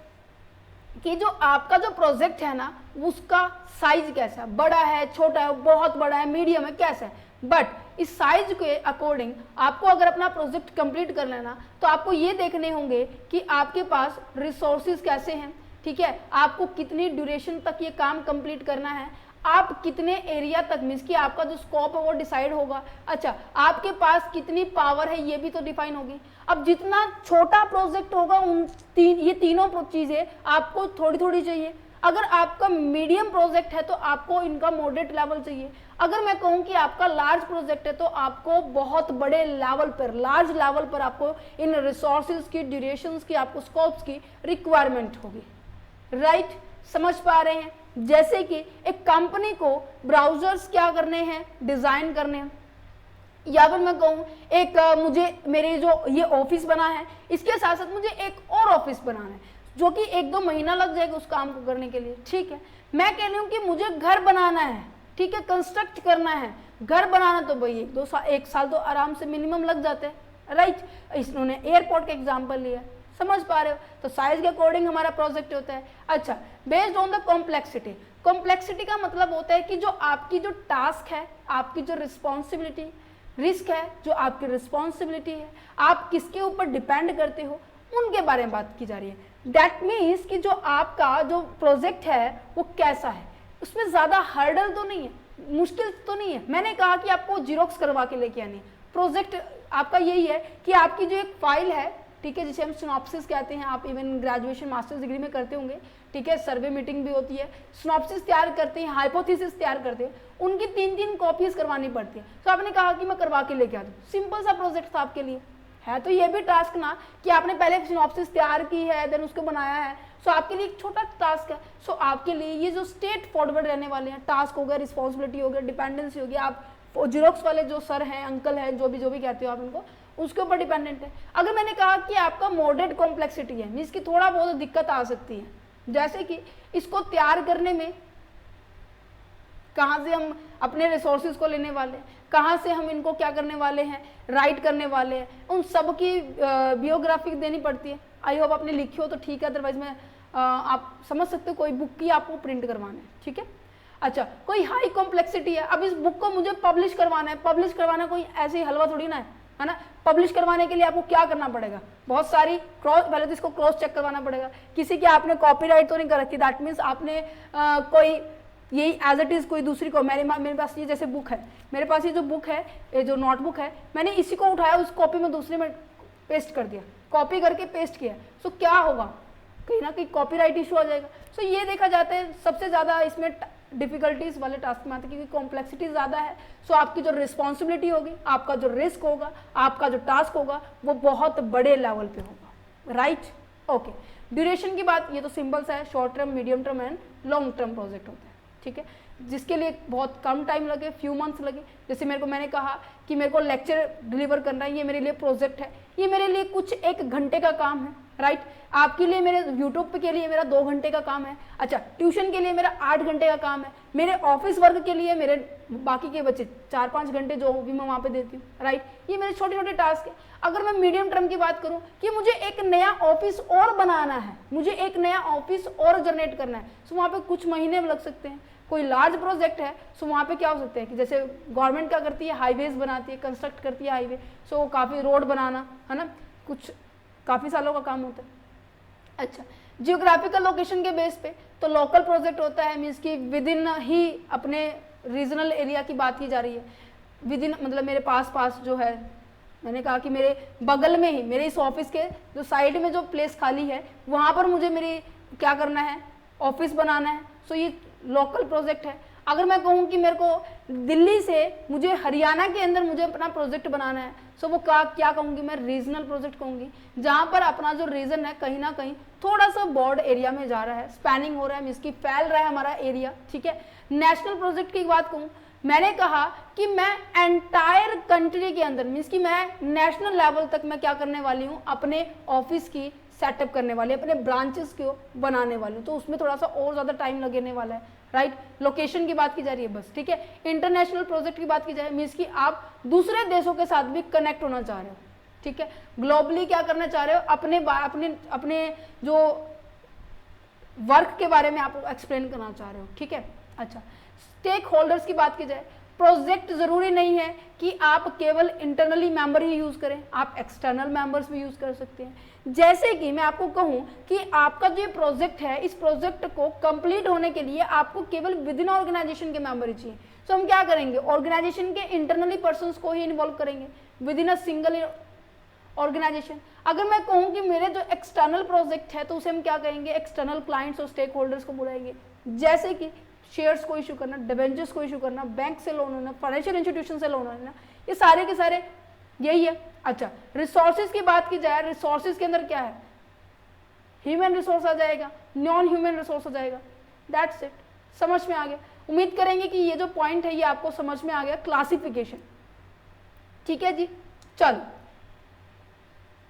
कि जो आपका जो प्रोजेक्ट है ना उसका साइज कैसा है, बड़ा है, छोटा है, बहुत बड़ा है, मीडियम है, कैसा है। बट इस साइज के अकॉर्डिंग आपको अगर अपना प्रोजेक्ट कंप्लीट कर लेना तो आपको ये देखने होंगे कि आपके पास रिसोर्सेज कैसे हैं, ठीक है, आपको कितनी ड्यूरेशन तक ये काम कंप्लीट करना है, आप कितने एरिया तक, मीन्स कि आपका जो स्कोप है वो डिसाइड होगा। अच्छा, आपके पास कितनी पावर है ये भी तो डिफाइन होगी। अब जितना छोटा प्रोजेक्ट होगा ये तीनों चीजें आपको थोड़ी थोड़ी चाहिए। अगर आपका मीडियम प्रोजेक्ट है तो आपको इनका मॉडरेट लेवल चाहिए। अगर मैं कहूं कि आपका लार्ज प्रोजेक्ट है तो आपको बहुत बड़े लेवल पर, लार्ज लेवल पर आपको इन रिसोर्सेज की, ड्यूरेशंस की, आपको स्कोप्स की रिक्वायरमेंट होगी। राइट, समझ पा रहे हैं? जैसे कि एक कंपनी को ब्राउजर्स क्या करने हैं, डिजाइन करने हैं, या फिर मैं कहूँ एक मुझे मेरे जो ये ऑफिस बना है इसके साथ साथ मुझे एक और ऑफिस बनाना है जो कि 1-2 महीना लग जाएगा उस काम को करने के लिए। ठीक है, मैं कह रही हूँ कि मुझे घर बनाना है, ठीक है, कंस्ट्रक्ट करना है। घर बनाना तो भाई 1 साल तो आराम से मिनिमम लग जाते हैं। राइट, इन्होंने एयरपोर्ट का एग्जाम्पल लिया, समझ पा रहे हो? तो साइज के अकॉर्डिंग हमारा प्रोजेक्ट होता है। अच्छा, based on the complexity. Complexity का मतलब होता है कि जो आपकी जो टास्क है, आपकी जो रिस्पॉन्सिबिलिटी, रिस्क है, जो आपकी रिस्पॉन्सिबिलिटी है, आप किसके ऊपर डिपेंड करते हो, उनके बारे में बात की जा रही है। दैट मीन्स कि जो आपका जो प्रोजेक्ट है वो कैसा है, उसमें ज़्यादा हर्डल तो नहीं है, मुश्किल तो नहीं है। मैंने कहा कि आपको जीरोक्स करवा के लेके आनी है। प्रोजेक्ट आपका यही है कि आपकी जो एक फाइल है, ठीक है, जिसे हम सिनॉप्सिस कहते हैं, आप इवन ग्रेजुएशन मास्टर्स डिग्री में करते होंगे, ठीक है, सर्वे मीटिंग भी होती है, सिनॉप्सिस तैयार करते हैं, हाइपोथेसिस तैयार करते हैं, उनकी 3-3 कॉपीज करवानी पड़ती है। तो आपने कहा कि मैं करवा के लेके आ दूँ, सिंपल सा प्रोजेक्ट था आपके लिए, है तो ये भी टास्क ना कि आपने पहले सिनॉप्सिस तैयार की है, देन उसको बनाया है। सो आपके लिए एक छोटा टास्क है। सो आपके लिए ये जो स्टेट फॉरवर्ड रहने वाले हैं, टास्क हो गया, रिस्पॉन्सिबिलिटी हो गया, डिपेंडेंसी हो गया, आप जीरोक्स वाले जो सर हैं, अंकल हैं, जो भी कहते हो आप उनको, उसके ऊपर डिपेंडेंट है। अगर मैंने कहा कि आपका मॉडरेट कॉम्प्लेक्सिटी है, मीन्स की थोड़ा बहुत दिक्कत आ सकती है, जैसे कि इसको तैयार करने में कहाँ से हम अपने रिसोर्सेज को लेने वाले हैं, कहाँ से हम इनको क्या करने वाले हैं, राइट करने वाले हैं, उन सब की बियोग्राफी देनी पड़ती है। आई होप आपने लिखी हो तो ठीक है, अदरवाइज मैं आप समझ सकते हो, कोई बुक की आपको प्रिंट करवाना है, ठीक है। अच्छा, कोई हाई कॉम्प्लेक्सिटी है, अब इस बुक को मुझे पब्लिश करवाना है। पब्लिश करवाना कोई ऐसे ही हलवा थोड़ी ना है ना। पब्लिश करवाने के लिए आपको क्या करना पड़ेगा, बहुत सारी पहले तो इसको क्रॉस चेक करवाना पड़ेगा, किसी की आपने कॉपीराइट तो नहीं कर रखी, दैट मीन्स आपने कोई यही एज इट इज कोई दूसरी को, मेरे पास ये जैसे बुक है, मेरे पास ये जो बुक है, ये जो नोटबुक है, मैंने इसी को उठाया, उस कॉपी में दूसरे में पेस्ट कर दिया, कॉपी करके पेस्ट किया। सो क्या होगा, कहीं ना कहीं कॉपीराइट इशू आ जाएगा। सो ये देखा जाता है सबसे ज़्यादा इसमें डिफिकल्टीज वाले टास्क में आते हैं, क्योंकि कॉम्प्लेक्सिटी ज़्यादा है। सो आपकी जो रिस्पॉन्सिबिलिटी होगी, आपका जो रिस्क होगा, आपका जो टास्क होगा, वो बहुत बड़े लेवल पे होगा। Right, okay. ड्यूरेशन की बात, ये तो सिंपल सा है, short term, medium term and long term project होता है, ठीक है, जिसके लिए बहुत कम टाइम लगे, फ्यू मंथ्स लगे। जैसे मैंने कहा कि मेरे को लेक्चर डिलीवर करना है, ये मेरे लिए प्रोजेक्ट है, ये मेरे लिए कुछ 1 घंटे का काम है। राइट, आपके लिए, मेरे यूट्यूब के लिए मेरा 2 घंटे का काम है। अच्छा, ट्यूशन के लिए मेरा 8 घंटे का काम है। मेरे ऑफिस वर्क के लिए मेरे बाकी के बच्चे 4-5 घंटे जो भी मैं वहाँ पे देती हूँ। राइट, ये मेरे छोटे छोटे टास्क है। अगर मैं मीडियम टर्म की बात करूँ कि मुझे एक नया ऑफिस और बनाना है, मुझे एक नया ऑफिस और जनरेट करना है, तो वहाँ पे कुछ महीने लग सकते हैं। कोई लार्ज प्रोजेक्ट है, सो वहाँ पे क्या हो सकता है कि जैसे गवर्नमेंट क्या करती है, हाईवेज बनाती है, कंस्ट्रक्ट करती है हाईवे, सो काफ़ी रोड बनाना है ना, कुछ काफ़ी सालों का काम होता है। अच्छा, जियोग्राफिकल लोकेशन के बेस पे तो लोकल प्रोजेक्ट होता है, मीन्स कि विद इन ही अपने रीजनल एरिया की बात की जा रही है। विद इन मतलब मेरे पास जो है, मैंने कहा कि मेरे बगल में ही, मेरे इस ऑफिस के जो साइड में जो प्लेस खाली है, वहाँ पर मुझे मेरी क्या करना है, ऑफिस बनाना है। सो ये लोकल प्रोजेक्ट है। अगर मैं कहूँ कि मेरे को दिल्ली से मुझे हरियाणा के अंदर मुझे अपना प्रोजेक्ट बनाना है, सो वो क्या कहूँगी मैं, रीजनल प्रोजेक्ट कहूँगी, जहाँ पर अपना जो रीजन है कहीं ना कहीं थोड़ा सा बॉर्ड एरिया में जा रहा है, स्पैनिंग हो रहा है, इसकी फैल रहा है हमारा एरिया, ठीक है। नेशनल प्रोजेक्ट की बात कहूँ, मैंने कहा कि मैं एंटायर कंट्री के अंदर, मीन्स कि मैं नेशनल लेवल तक मैं क्या करने वाली हूँ, अपने ऑफिस की सेटअप करने वाली, अपने ब्रांचेस को बनाने वाली हूँ, तो उसमें थोड़ा सा और ज़्यादा टाइम लगने वाला है। राइट, लोकेशन की बात की जा रही है बस, ठीक है। इंटरनेशनल प्रोजेक्ट की बात की जाए, मीन्स कि आप दूसरे देशों के साथ भी कनेक्ट होना चाह रहे हो, ठीक है, ग्लोबली क्या करना चाह रहे हो, अपने जो वर्क के बारे में आप एक्सप्लेन करना चाह रहे हो, ठीक है। अच्छा, स्टेक होल्डर्स की बात की जाए, प्रोजेक्ट जरूरी नहीं है कि आप केवल इंटरनली मेंबर ही यूज करें, आप एक्सटर्नल मेंबर्स भी यूज कर सकते हैं। जैसे कि मैं आपको कहूं कि आपका जो प्रोजेक्ट है, इस प्रोजेक्ट को कंप्लीट होने के लिए आपको केवल विद इन ऑर्गेनाइजेशन के मेंबर ही चाहिए। तो हम क्या करेंगे, ऑर्गेनाइजेशन के इंटरनली पर्संस को ही इन्वॉल्व करेंगे within a single organisation. अगर मैं कहूँ कि मेरे जो एक्सटर्नल प्रोजेक्ट है तो उसे हम क्या कहेंगे, एक्सटर्नल क्लाइंट्स और स्टेक होल्डर्स को बुलाएंगे, जैसे कि शेयर्स को इशू करना, डिबेंचर्स को इशू करना, बैंक से लोन होना, फाइनेंशियल इंस्टीट्यूशन से लोन होना, ये सारे के सारे यही है। अच्छा, रिसोर्सेज की बात की जाए, रिसोर्सेज के अंदर क्या है, ह्यूमन रिसोर्स आ जाएगा, नॉन ह्यूमन रिसोर्स आ जाएगा, दैट्स इट। समझ में आ गया? उम्मीद करेंगे कि ये जो पॉइंट है ये आपको समझ में आ गया, क्लासिफिकेशन। ठीक है जी, चलो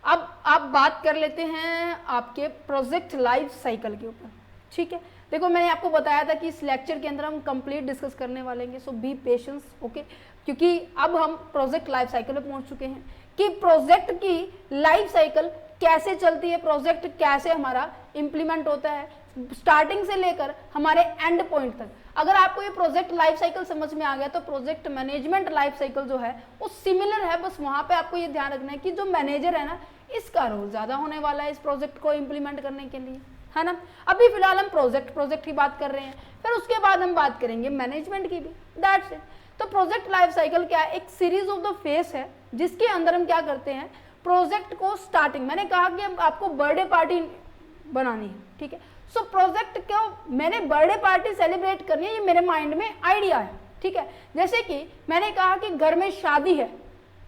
अब आप बात कर लेते हैं आपके प्रोजेक्ट लाइफ साइकिल के ऊपर। ठीक है, देखो मैंने आपको बताया था कि इस लेक्चर के अंदर हम कंप्लीट डिस्कस करने वाले हैं, सो बी पेशेंस, ओके, क्योंकि अब हम प्रोजेक्ट लाइफ साइकिल में पहुंच चुके हैं कि प्रोजेक्ट की लाइफ साइकिल कैसे चलती है, प्रोजेक्ट कैसे हमारा इंप्लीमेंट होता है, स्टार्टिंग से लेकर हमारे एंड पॉइंट तक। अगर आपको ये प्रोजेक्ट लाइफ साइकिल समझ में आ गया तो प्रोजेक्ट मैनेजमेंट लाइफ साइकिल जो है वो सिमिलर है, बस वहां पे आपको ये ध्यान रखना है कि जो मैनेजर है ना, इसका रोल ज्यादा होने वाला है इस प्रोजेक्ट को इंप्लीमेंट करने के लिए, है ना। अभी फिलहाल हम प्रोजेक्ट की बात कर रहे हैं, फिर उसके बाद हम बात करेंगे मैनेजमेंट की भी, दैट्स इट। तो प्रोजेक्ट लाइफ साइकिल क्या है, एक सीरीज ऑफ द फेस है जिसके अंदर हम क्या करते हैं, प्रोजेक्ट को स्टार्टिंग, मैंने कहा कि आपको बर्थडे पार्टी बनानी है, ठीक है, सो प्रोजेक्ट को मैंने बर्थडे पार्टी सेलिब्रेट करनी है, ये मेरे माइंड में आइडिया है, ठीक है। जैसे कि मैंने कहा कि घर में शादी है,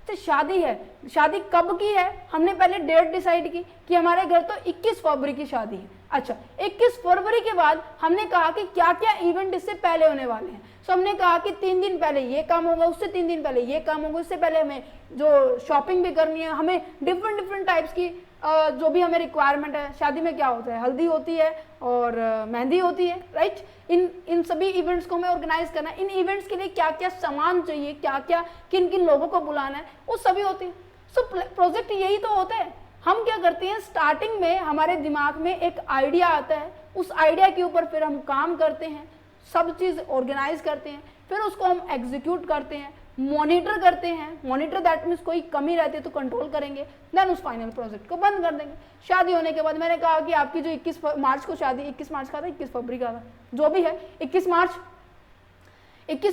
तो शादी है, शादी कब की है, हमने पहले डेट डिसाइड की कि हमारे घर तो 21 फरवरी की शादी है। अच्छा, 21 फरवरी के बाद हमने कहा कि क्या क्या इवेंट इससे पहले होने वाले हैं, सो हमने कहा कि 3 दिन पहले ये काम होगा, उससे 3 दिन पहले ये काम होगा, उससे पहले हमें जो शॉपिंग भी करनी है, हमें डिफरेंट टाइप्स की जो भी हमें रिक्वायरमेंट है। शादी में क्या होता है, हल्दी होती है और मेहंदी होती है, राइट। इन सभी इवेंट्स को हमें ऑर्गेनाइज करना है, इन इवेंट्स के लिए क्या क्या सामान चाहिए, क्या क्या किन किन लोगों को बुलाना है, वो सभी होती है। सो प्रोजेक्ट यही तो होता है। हम क्या करते हैं, स्टार्टिंग में हमारे दिमाग में एक आइडिया आता है, उस आइडिया के ऊपर फिर हम काम करते हैं, सब चीज़ ऑर्गेनाइज करते हैं, फिर उसको हम एग्जीक्यूट करते हैं, मॉनिटर करते हैं, मॉनिटर दैट मीन्स कोई कमी रहती है तो कंट्रोल करेंगे, देन उस फाइनल प्रोजेक्ट को बंद कर देंगे। शादी होने के बाद मैंने कहा कि आपकी जो 21 मार्च को शादी, 21 मार्च का था, 21 फरवरी का था, जो भी है, 21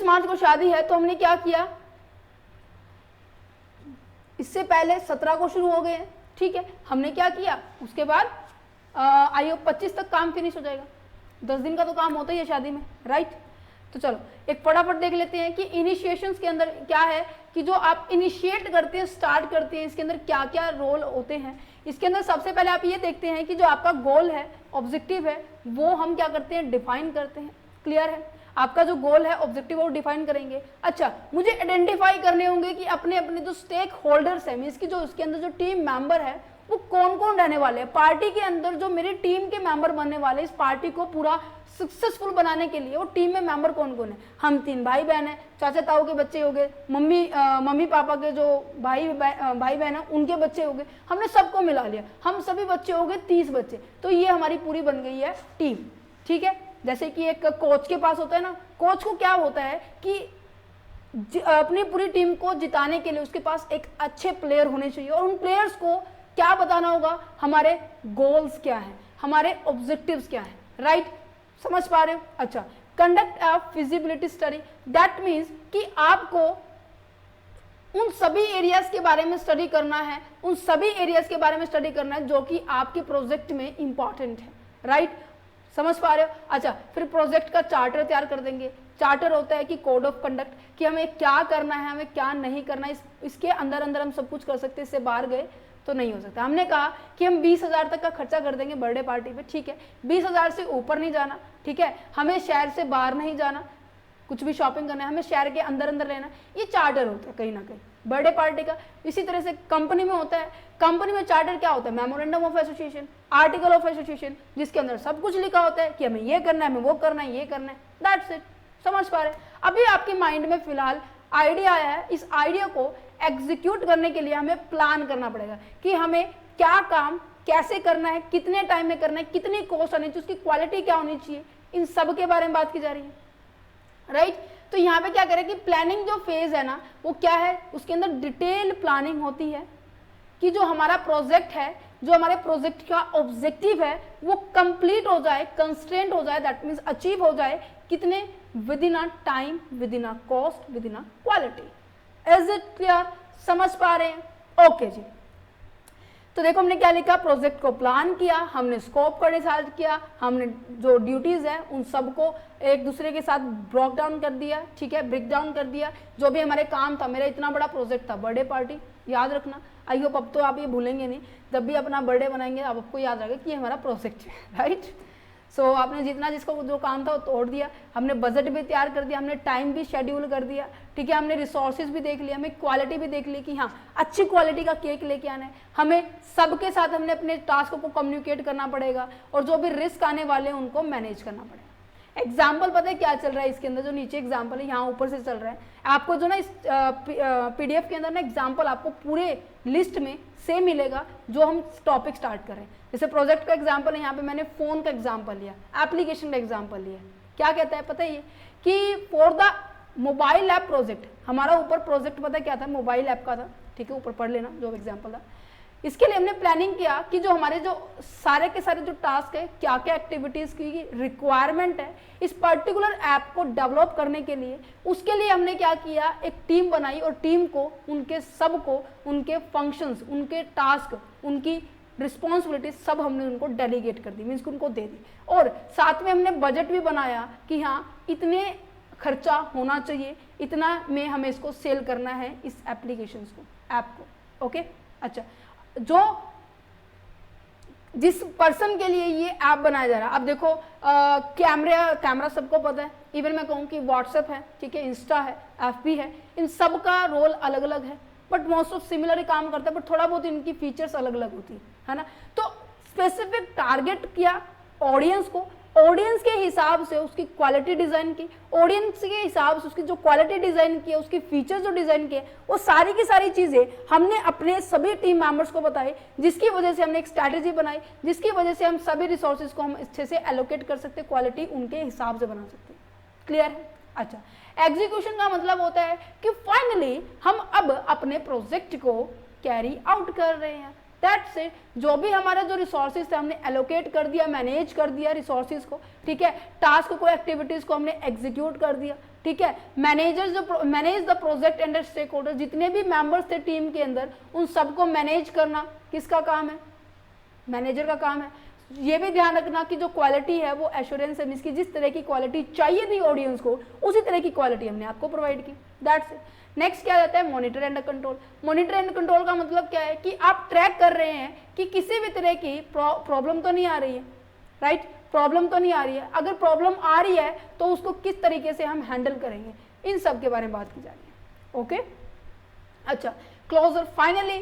मार्च को शादी है, तो हमने क्या किया, इससे पहले 17 को शुरू हो गए, ठीक है, हमने क्या किया, उसके बाद आई होप 25 तक काम फिनिश हो जाएगा, 10 दिन का तो काम होता ही है शादी में, राइट। तो चलो एक फटाफट देख लेते हैं कि इनिशिएशंस के अंदर क्या है, कि जो आप इनिशिएट करते हैं, स्टार्ट करते हैं, इसके अंदर क्या क्या रोल होते हैं। इसके अंदर सबसे पहले आप ये देखते हैं कि जो आपका गोल है, ऑब्जेक्टिव है, वो हम क्या करते हैं, डिफाइन करते हैं। क्लियर है, आपका जो गोल है, ऑब्जेक्टिव, वो डिफाइन करेंगे। अच्छा, मुझे आइडेंटिफाई करने होंगे कि अपने अपने जो स्टेक होल्डर्स हैं, इसकी जो उसके अंदर जो टीम मेंबर है वो कौन कौन रहने वाले हैं, पार्टी के अंदर जो मेरी टीम के मेंबर बनने वाले, इस पार्टी को पूरा सक्सेसफुल बनाने के लिए वो टीम में मेंबर कौन कौन है। हम 3 भाई बहन हैं, चाचा ताऊ के बच्चे हो गए, मम्मी पापा के जो भाई बहन है उनके बच्चे हो गए, हमने सबको मिला लिया, हम सभी बच्चे हो गए 30 बच्चे, तो ये हमारी पूरी बन गई है टीम, ठीक है। जैसे कि एक कोच के पास होता है ना, कोच को क्या होता है कि अपनी पूरी टीम को जिताने के लिए उसके पास एक अच्छे प्लेयर होने चाहिए, और उन प्लेयर्स को क्या बताना होगा, हमारे गोल्स क्या हैं, हमारे ऑब्जेक्टिव्स क्या हैं, राइट। समझ पा रहे हो। अच्छा, conduct a feasibility study, that means कि आपको उन सभी एरियाज के बारे में स्टडी करना है, उन सभी एरियाज के बारे में स्टडी करना है जो कि आपके प्रोजेक्ट में इंपॉर्टेंट है, राइट। समझ पा रहे हो। अच्छा, फिर प्रोजेक्ट का चार्टर तैयार कर देंगे। चार्टर होता है कि कोड ऑफ कंडक्ट, कि हमें क्या करना है, हमें क्या नहीं करना है, इसके अंदर अंदर हम सब कुछ कर सकते हैं, इससे बाहर गए तो नहीं हो सकता। हमने कहा कि हम 20,000 तक का खर्चा कर देंगे बर्थडे पार्टी पे, ठीक है, 20,000 से ऊपर नहीं जाना, ठीक है, हमें शहर से बाहर नहीं जाना, कुछ भी शॉपिंग करना है हमें शहर के अंदर अंदर रहना। ये चार्टर होता है कहीं ना कहीं बर्थडे पार्टी का। इसी तरह से कंपनी में होता है, कंपनी में चार्टर क्या होता है, memorandum of association, article of association, जिसके अंदर सब कुछ लिखा होता है कि हमें ये करना है, हमें वो करना है, ये करना है, दैट्स इट। समझ पा रहे हैं। अभी आपके माइंड में फिलहाल आइडिया आया है, इस आइडिया को एग्जीक्यूट करने के लिए हमें प्लान करना पड़ेगा कि हमें क्या काम कैसे करना है, कितने टाइम में करना है, कितनी कॉस्ट आनी चाहिए, उसकी क्वालिटी क्या होनी चाहिए, इन सब के बारे में बात की जा रही है, राइट। तो यहाँ पे क्या करें कि प्लानिंग जो फेज है ना, वो क्या है, उसके अंदर डिटेल प्लानिंग होती है कि जो हमारा प्रोजेक्ट है, जो हमारे प्रोजेक्ट का ऑब्जेक्टिव है वो कंप्लीट हो जाए, कंस्ट्रेंट हो जाए, दैट मीन्स अचीव हो जाए, कितने, with in a time, with in a cost, with in a quality. Is it clear? समझ पा रहे हैं? ओके जी, तो देखो हमने क्या लिखा, प्रोजेक्ट को प्लान किया, हमने स्कोप को डिसाइड किया, हमने जो ड्यूटीज है उन सबको एक दूसरे के साथ ब्रेक डाउन कर दिया, ठीक है, ब्रेक डाउन कर दिया। जो भी हमारे काम था, मेरा इतना बड़ा प्रोजेक्ट था बर्थडे पार्टी, याद रखना, आई होप अब तो आप ये भूलेंगे नहीं, जब भी अपना बर्थडे बनाएंगे अब आपको याद रहेगा कि ये हमारा प्रोजेक्ट है, राइट। सो आपने जितना जिसको जो काम था वो तोड़ दिया, हमने बजट भी तैयार कर दिया, हमने टाइम भी शेड्यूल कर दिया, ठीक है, हमने रिसोर्सेज भी देख लिया, हमें क्वालिटी भी देख ली कि हाँ अच्छी क्वालिटी का केक लेके आना है, हमें सबके साथ हमने अपने टास्क को कम्युनिकेट करना पड़ेगा और जो भी रिस्क आने वाले हैं उनको मैनेज करना पड़ेगा। एग्जाम्पल पता है क्या चल रहा है इसके अंदर, जो नीचे एग्जाम्पल है यहाँ ऊपर से चल रहा है आपको, जो ना इस पीडीएफ के अंदर ना एग्जाम्पल आपको पूरे लिस्ट में सेम मिलेगा जो हम टॉपिक स्टार्ट कर रहे हैं। जैसे प्रोजेक्ट का एग्जाम्पल है, यहाँ पे मैंने फोन का एग्जाम्पल लिया, एप्लीकेशन का एग्जाम्पल लिया। क्या कहता है पता है ये कि for the mobile app project, हमारा ऊपर प्रोजेक्ट पता है क्या था, मोबाइल ऐप का था, ठीक है, ऊपर पढ़ लेना जो एग्जाम्पल था। इसके लिए हमने प्लानिंग किया कि जो हमारे जो सारे के सारे जो टास्क है, क्या क्या एक्टिविटीज की रिक्वायरमेंट है इस पर्टिकुलर ऐप को डेवलप करने के लिए, उसके लिए हमने क्या किया, एक टीम बनाई और टीम को उनके सबको उनके फंक्शंस, उनके टास्क, उनकी रिस्पॉन्सिबिलिटी सब हमने उनको डेलीगेट कर दी, मीन्स उनको दे दी। और साथ में हमने बजट भी बनाया कि हाँ इतने खर्चा होना चाहिए, इतना में हमें इसको सेल करना है इस एप्लीकेशन को, ऐप को। ओके, अच्छा, जो जिस पर्सन के लिए ये ऐप बनाया जा रहा है, अब देखो कैमरा सबको पता है, इवन मैं कहूँ कि व्हाट्सएप है, ठीक है, इंस्टा है, एफबी है, इन सब का रोल अलग अलग है, बट मोस्ट ऑफ सिमिलर ही काम करता है, बट थोड़ा बहुत इनकी फीचर्स अलग अलग होती है ना। तो स्पेसिफिक टारगेट किया ऑडियंस को, ऑडियंस के हिसाब से उसकी क्वालिटी डिजाइन की, ऑडियंस के हिसाब से उसकी जो क्वालिटी डिजाइन की है, उसकी फीचर्स जो डिजाइन किए, वो सारी की सारी चीजें हमने अपने सभी टीम मेंबर्स को बताई, जिसकी वजह से हमने एक स्ट्रैटेजी बनाई, जिसकी वजह से हम सभी रिसोर्सेज को हम अच्छे से एलोकेट कर सकते, क्वालिटी उनके हिसाब से बना सकते। क्लियर है? अच्छा, एग्जीक्यूशन का मतलब होता है कि फाइनली हम अब अपने प्रोजेक्ट को कैरी आउट कर रहे हैं। That's it. जो भी हमारा जो रिसोर्सेज थे हमने एलोकेट कर दिया, मैनेज कर दिया रिसोर्सेज को, ठीक है, टास्क को, एक्टिविटीज को हमने एग्जीक्यूट कर दिया, ठीक है। मैनेजर्स जो manage the project and stakeholder, जितने भी मेंबर्स थे टीम के अंदर, उन सबको मैनेज करना किसका काम है? मैनेजर का काम है। ये भी ध्यान रखना कि जो क्वालिटी है वो एश्योरेंस है, इसकी जिस तरह की क्वालिटी चाहिए थी ऑडियंस को, उसी तरह की क्वालिटी हमने आपको प्रोवाइड की। That's it. नेक्स्ट क्या रहता है? Monitor and control. Monitor and control का मतलब क्या है कि आप ट्रैक कर रहे हैं कि किसी भी तरह की प्रॉब्लम तो नहीं आ रही है, राइट? प्रॉब्लम तो नहीं आ रही है। अगर प्रॉब्लम आ रही है तो उसको किस तरीके से हम हैंडल करेंगे, इन सब के बारे में बात की जा रही है। ओके, अच्छा, क्लोजर। फाइनली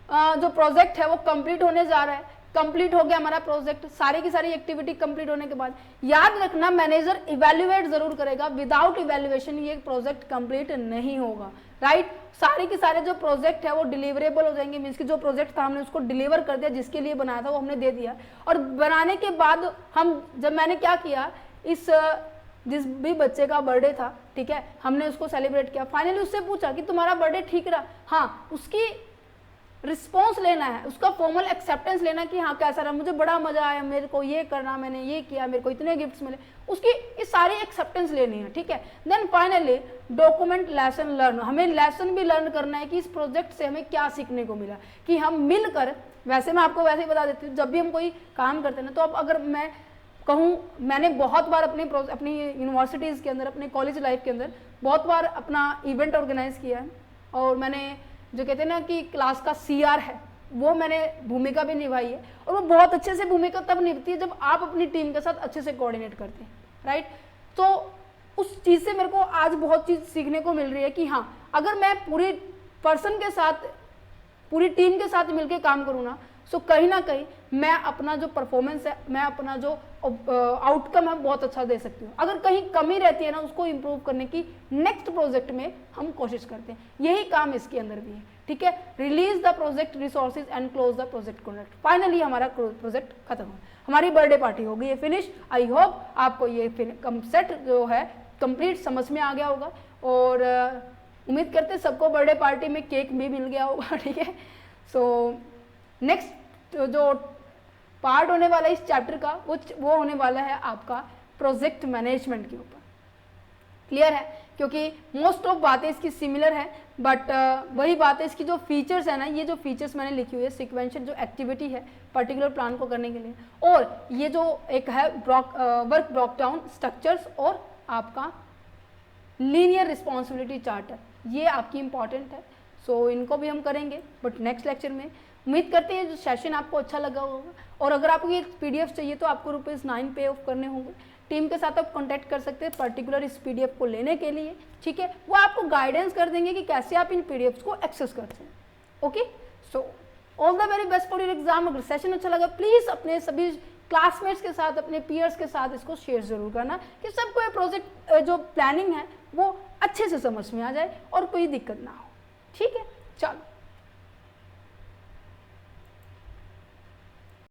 जो प्रोजेक्ट है वो कंप्लीट होने जा रहा है। कंप्लीट हो गया हमारा प्रोजेक्ट, सारी की सारी एक्टिविटी कंप्लीट होने के बाद याद रखना मैनेजर इवैल्यूएट जरूर करेगा, विदाउट इवैल्यूएशन ये प्रोजेक्ट कंप्लीट नहीं होगा, राइट? सारे के सारे जो प्रोजेक्ट है वो डिलीवरेबल हो जाएंगे, मीन्स कि जो प्रोजेक्ट था हमने उसको डिलीवर कर दिया, जिसके लिए बनाया था वो हमने दे दिया। और बनाने के बाद हम जब मैंने क्या किया, इस जिस भी बच्चे का बर्थडे था, ठीक है, हमने उसको सेलिब्रेट किया। फाइनली उससे पूछा कि तुम्हारा बर्थडे ठीक रहा? हाँ, उसकी रिस्पॉन्स लेना है, उसका फॉर्मल एक्सेप्टेंस लेना कि हाँ कैसा रहा, मुझे बड़ा मजा आया, मेरे को ये करना, मैंने ये किया, मेरे को इतने गिफ्ट्स मिले, उसकी ये सारी एक्सेप्टेंस लेनी है, ठीक है। Then finally document lesson learn. हमें लेसन भी लर्न करना है कि इस प्रोजेक्ट से हमें क्या सीखने को मिला, कि हम मिलकर, वैसे मैं आपको वैसे ही बता देती हूँ, जब भी हम कोई काम करते हैं ना, तो अब अगर मैं कहूँ, मैंने बहुत बार अपनी यूनिवर्सिटीज़ के अंदर, अपने कॉलेज लाइफ के अंदर बहुत बार अपना इवेंट ऑर्गेनाइज किया है, और मैंने जो कहते हैं ना कि क्लास का CR है, वो मैंने भूमिका भी निभाई है। और वो बहुत अच्छे से भूमिका तब निभाती है जब आप अपनी टीम के साथ अच्छे से कोऑर्डिनेट करते हैं, राइट? तो उस चीज़ से मेरे को आज बहुत चीज़ सीखने को मिल रही है कि हाँ, अगर मैं पूरी पर्सन के साथ, पूरी टीम के साथ मिलकर काम करूँ ना, सो कहीं ना कहीं मैं अपना जो परफॉर्मेंस है, मैं अपना जो आउटकम है बहुत अच्छा दे सकती हूँ। अगर कहीं कमी रहती है ना, उसको इम्प्रूव करने की नेक्स्ट प्रोजेक्ट में हम कोशिश करते हैं। यही काम इसके अंदर भी है, ठीक है। Release the project resources and close the project contract. Finally हमारा प्रोजेक्ट खत्म हो, हमारी बर्थडे पार्टी हो गई है फिनिश। आई होप आपको ये कंसेप्ट जो है कंप्लीट समझ में आ गया होगा, और उम्मीद करते सबको बर्थडे पार्टी में केक भी मिल गया होगा, ठीक है। सो नेक्स्ट जो पार्ट होने वाला है इस चैप्टर का, वो होने वाला है आपका प्रोजेक्ट मैनेजमेंट के ऊपर। क्लियर है? क्योंकि मोस्ट ऑफ बातें इसकी सिमिलर है, बट वही बात है, इसकी जो फीचर्स है ना, ये जो फीचर्स मैंने लिखी हुई है, सिक्वेंशियल जो एक्टिविटी है पर्टिकुलर प्लान को करने के लिए, और ये जो एक है वर्क ब्लॉक डाउन स्ट्रक्चर्स और आपका लीनियर रिस्पॉन्सिबिलिटी चार्टर, ये आपकी इंपॉर्टेंट है। सो इनको भी हम करेंगे बट नेक्स्ट लेक्चर में। उम्मीद करते हैं जो सेशन आपको अच्छा लगा होगा, और अगर आपको ये PDF चाहिए तो आपको ₹9 पे ऑफ करने होंगे। टीम के साथ आप कांटेक्ट कर सकते हैं पर्टिकुलर इस PDF को लेने के लिए, ठीक है। वो आपको गाइडेंस कर देंगे कि कैसे आप इन PDFs को एक्सेस करते हैं। Okay, so all the very best for your exam. अगर सेशन अच्छा लगा प्लीज़ अपने सभी क्लासमेट्स के साथ, अपने पीयर्स के साथ इसको शेयर जरूर करना, कि सबको ये प्रोजेक्ट जो प्लानिंग है वो अच्छे से समझ में आ जाए और कोई दिक्कत ना हो, ठीक है। चलो।